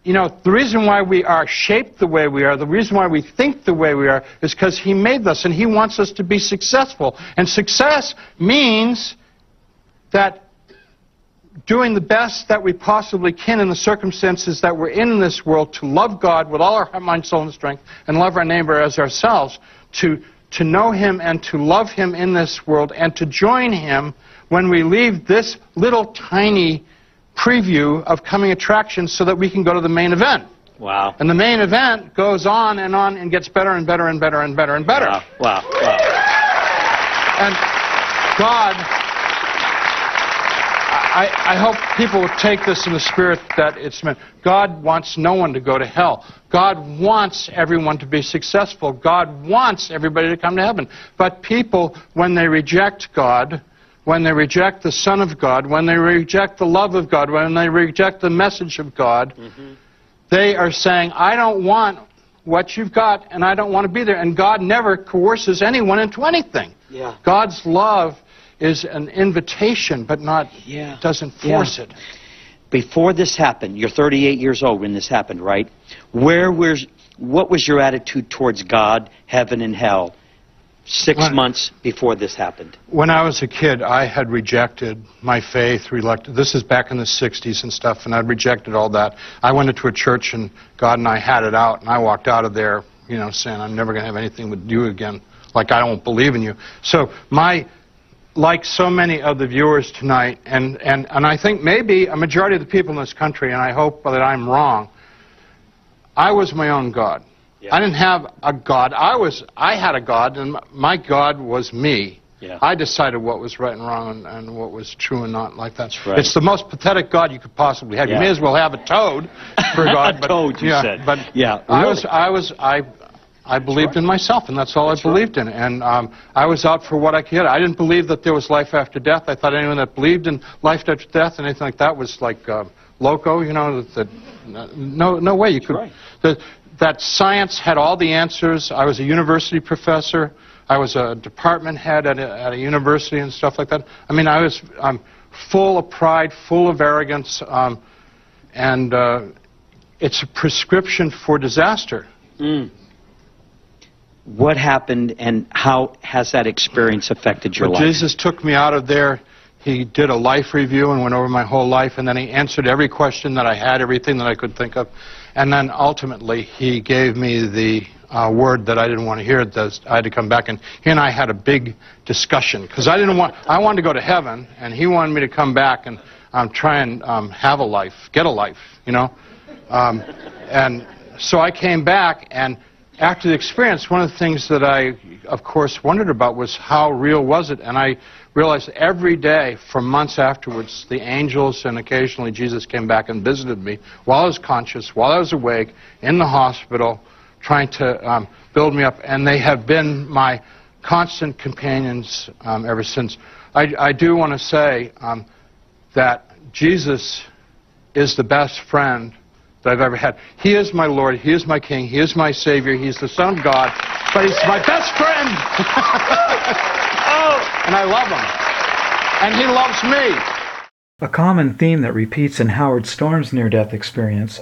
you know, the reason why we are shaped the way we are, the reason why we think the way we are, is because he made us, and he wants us to be successful. And success means that doing the best that we possibly can in the circumstances that we're in this world, to love God with all our heart, mind, soul, and strength, and love our neighbor as ourselves, to know him and to love him in this world, and to join him when we leave this little tiny preview of coming attractions so that we can go to the main event. Wow. And the main event goes on and gets better and better and better and better and better. Wow. Wow. Wow. God, I hope people will take this in the spirit that it's meant. God wants no one to go to hell. God wants everyone to be successful. God wants everybody to come to heaven. But people, when they reject God, when they reject the Son of God, when they reject the love of God, when they reject the message of God, they are saying, I don't want what you've got, and I don't want to be there. And God never coerces anyone into anything. Yeah. God's love is an invitation, but not, doesn't force it. Before this happened, you're 38 years old when this happened, right? What was your attitude towards God, heaven, and hell 6 months before this happened? When I was a kid, I had rejected my faith. This is back in the 60s and stuff, and I'd rejected all that. I went into a church, and God and I had it out, and I walked out of there, you know, saying, I'm never going to have anything with you again. Like, I don't believe in you. So like so many of the viewers tonight, and I think maybe a majority of the people in this country, and I hope that I'm wrong, I was my own God. Yeah. I didn't have a God. I had a God, and my God was me. Yeah. I decided what was right and wrong and what was true and not like that. That's right. It's the most pathetic God you could possibly have. Yeah. You may as well have a toad for God. But, toad, you said. But yeah, really? I believed in myself, and that's all I believed in. And I was out for what I could get. I didn't believe that there was life after death. I thought anyone that believed in life after death and anything like that was like loco, you know, no way you could. Right. That science had all the answers. I was a university professor. I was a department head at a university and stuff like that. I mean, I was full of pride, full of arrogance, and it's a prescription for disaster. What happened, and how has that experience affected your life? Jesus took me out of there. He did a life review and went over my whole life, and then he answered every question that I had, everything that I could think of. And then ultimately he gave me the word that I didn't want to hear. I had to come back, and he and I had a big discussion, because I wanted to go to heaven, and he wanted me to come back and try and have a life, get a life, you know. And so I came back, and after the experience, one of the things that I, of course, wondered about was how real was it. And I realized every day for months afterwards, the angels and occasionally Jesus came back and visited me while I was conscious, while I was awake, in the hospital, trying to build me up. And they have been my constant companions ever since. I do want to say that Jesus is the best friend that I've ever had. He is my Lord, He is my King, He is my Savior, He's the Son of God, but He's my best friend! And I love Him. And He loves me. A common theme that repeats in Howard Storm's near-death experience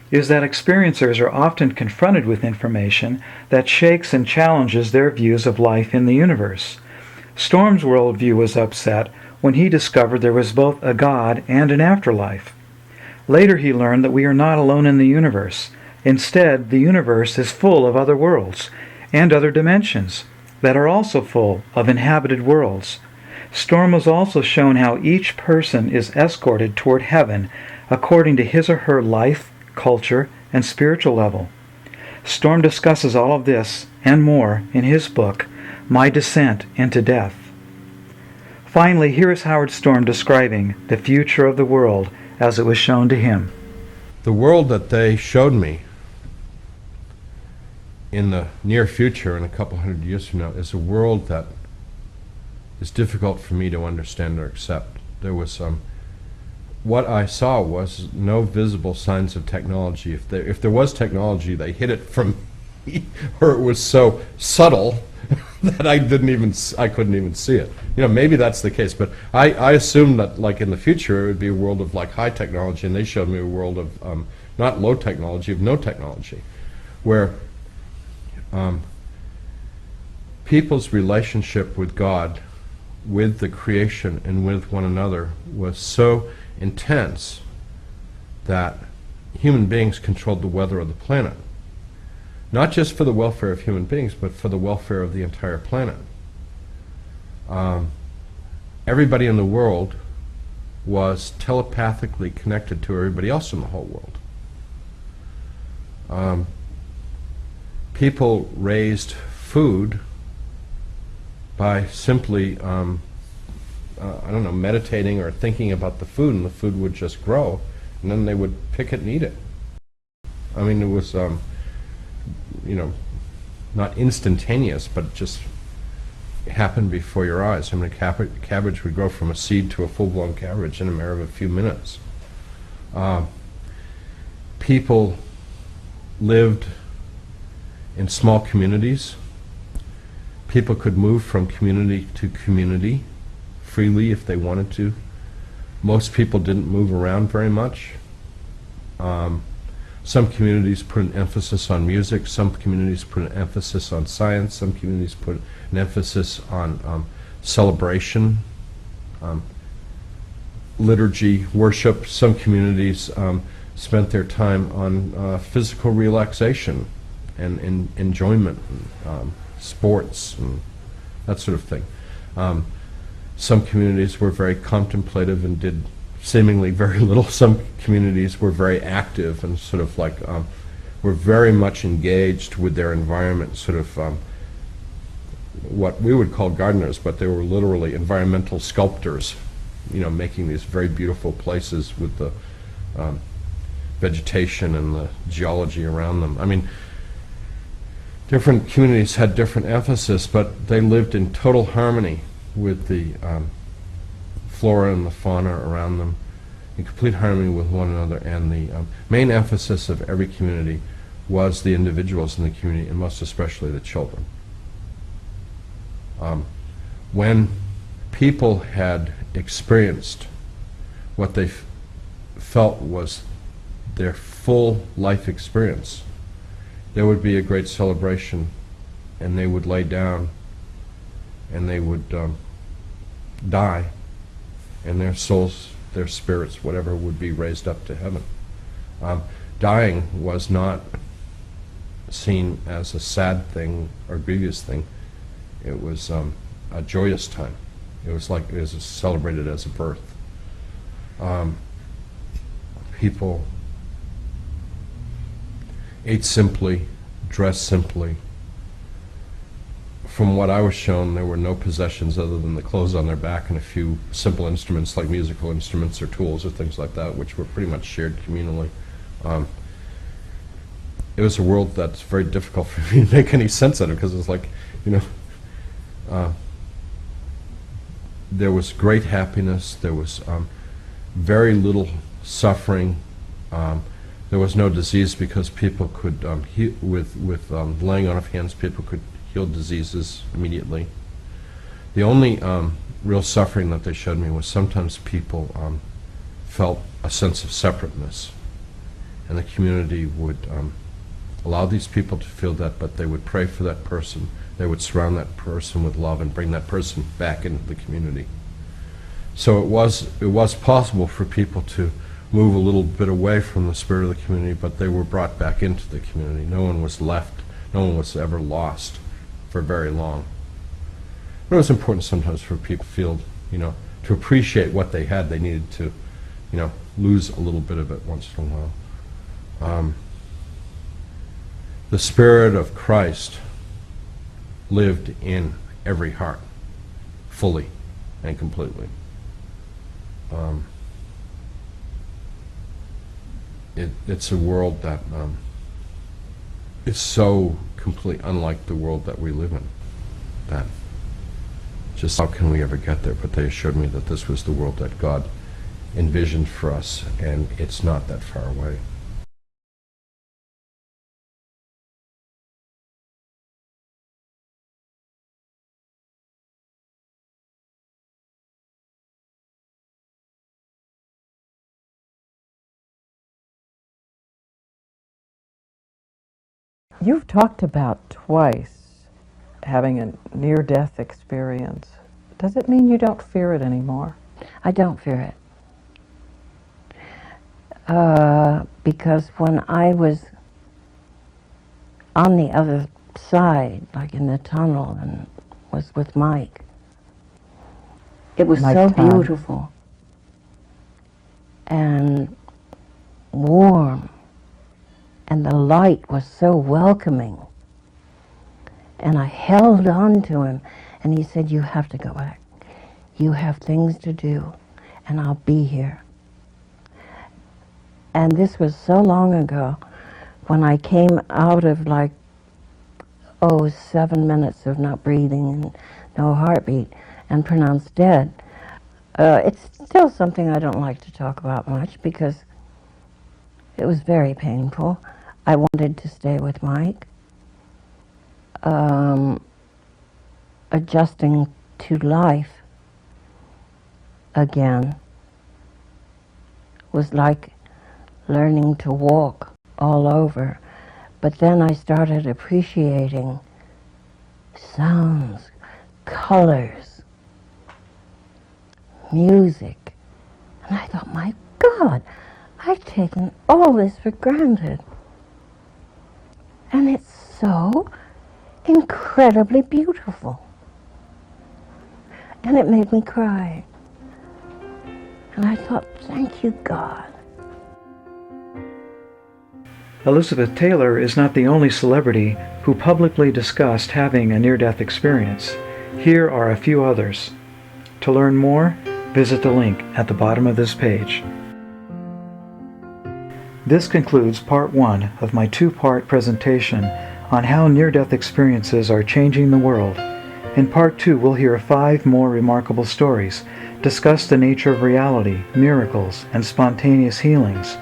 is that experiencers are often confronted with information that shakes and challenges their views of life in the universe. Storm's worldview was upset when he discovered there was both a God and an afterlife. Later he learned that we are not alone in the universe. Instead, the universe is full of other worlds and other dimensions that are also full of inhabited worlds. Storm was also shown how each person is escorted toward heaven according to his or her life, culture, and spiritual level. Storm discusses all of this and more in his book, My Descent into Death. Finally, here is Howard Storm describing the future of the world as it was shown to him. The world that they showed me in the near future, in a couple hundred years from now, is a world that is difficult for me to understand or accept. There was what I saw was no visible signs of technology. If there was technology, they hid it from me, or it was so subtle that I couldn't even see it. You know, maybe that's the case, but I assumed that, like, in the future, it would be a world of, like, high technology, and they showed me a world of not low technology, of no technology, where people's relationship with God, with the creation, and with one another was so intense that human beings controlled the weather of the planet. Not just for the welfare of human beings, but for the welfare of the entire planet. Everybody in the world was telepathically connected to everybody else in the whole world. People raised food by simply I don't know, meditating or thinking about the food, and the food would just grow, and then they would pick it and eat it. I mean, it was, you know, not instantaneous, but it just happened before your eyes. I mean, a cabbage would grow from a seed to a full-blown cabbage in a matter of a few minutes. People lived in small communities. People could move from community to community freely if they wanted to. Most people didn't move around very much. Some communities put an emphasis on music, some communities put an emphasis on science, some communities put an emphasis on celebration, liturgy, worship. Some communities spent their time on physical relaxation and enjoyment, sports, and that sort of thing. Some communities were very contemplative and did seemingly very little. Some communities were very active and sort of like were very much engaged with their environment, sort of what we would call gardeners, but they were literally environmental sculptors, you know, making these very beautiful places with the vegetation and the geology around them. I mean, different communities had different emphasis, but they lived in total harmony with the flora and the fauna around them, in complete harmony with one another, and the main emphasis of every community was the individuals in the community, and most especially the children. When people had experienced what they felt was their full life experience, there would be a great celebration, and they would lay down and they would die, and their souls, their spirits, whatever, would be raised up to heaven. Dying was not seen as a sad thing or grievous thing. It was a joyous time. It was like it was celebrated as a birth. People ate simply, dressed simply. From what I was shown, there were no possessions other than the clothes on their back and a few simple instruments like musical instruments or tools or things like that, which were pretty much shared communally. It was a world that's very difficult for me to make any sense of, because it's like, you know, there was great happiness, there was very little suffering, there was no disease because people could, with laying on of hands, people could heal diseases immediately. The only real suffering that they showed me was sometimes people felt a sense of separateness, and the community would allow these people to feel that, but they would pray for that person. They would surround that person with love and bring that person back into the community. So it was possible for people to move a little bit away from the spirit of the community, but they were brought back into the community. No one was left. No one was ever lost for very long. But it was important sometimes for people to feel, you know, to appreciate what they had. They needed to, you know, lose a little bit of it once in a while. The Spirit of Christ lived in every heart, fully and completely. It's a world that is so completely unlike the world that we live in, that just how can we ever get there? But they assured me that this was the world that God envisioned for us, and it's not that far away. You've talked about twice having a near-death experience. Does it mean you don't fear it anymore? I don't fear it. Because when I was on the other side, like in the tunnel, and was with Mike, it was so beautiful and warm. And the light was so welcoming. And I held on to him, and he said, "You have to go back. You have things to do, and I'll be here. And this was so long ago, when I came out of 7 minutes of not breathing and no heartbeat and pronounced dead. It's still something I don't like to talk about much because it was very painful. I wanted to stay with Mike. Adjusting to life again was like learning to walk all over. But then I started appreciating sounds, colors, music. And I thought, my God, I've taken all this for granted. And it's so incredibly beautiful. And it made me cry. And I thought, thank you, God. Elizabeth Taylor is not the only celebrity who publicly discussed having a near-death experience. Here are a few others. To learn more, visit the link at the bottom of this page. This concludes part 1 of my 2-part presentation on how near-death experiences are changing the world. In part 2, we'll hear 5 more remarkable stories, discuss the nature of reality, miracles, and spontaneous healings,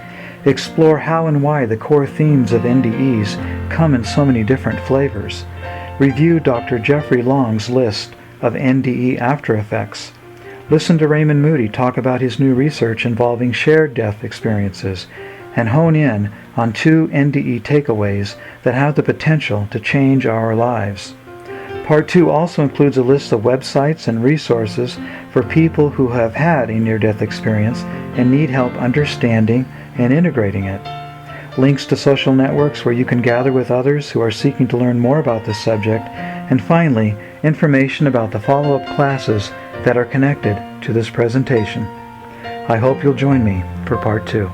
explore how and why the core themes of NDEs come in so many different flavors, review Dr. Jeffrey Long's list of NDE after effects, listen to Raymond Moody talk about his new research involving shared death experiences, and hone in on 2 NDE takeaways that have the potential to change our lives. Part 2 also includes a list of websites and resources for people who have had a near-death experience and need help understanding and integrating it. Links to social networks where you can gather with others who are seeking to learn more about this subject, and finally, information about the follow-up classes that are connected to this presentation. I hope you'll join me for part 2.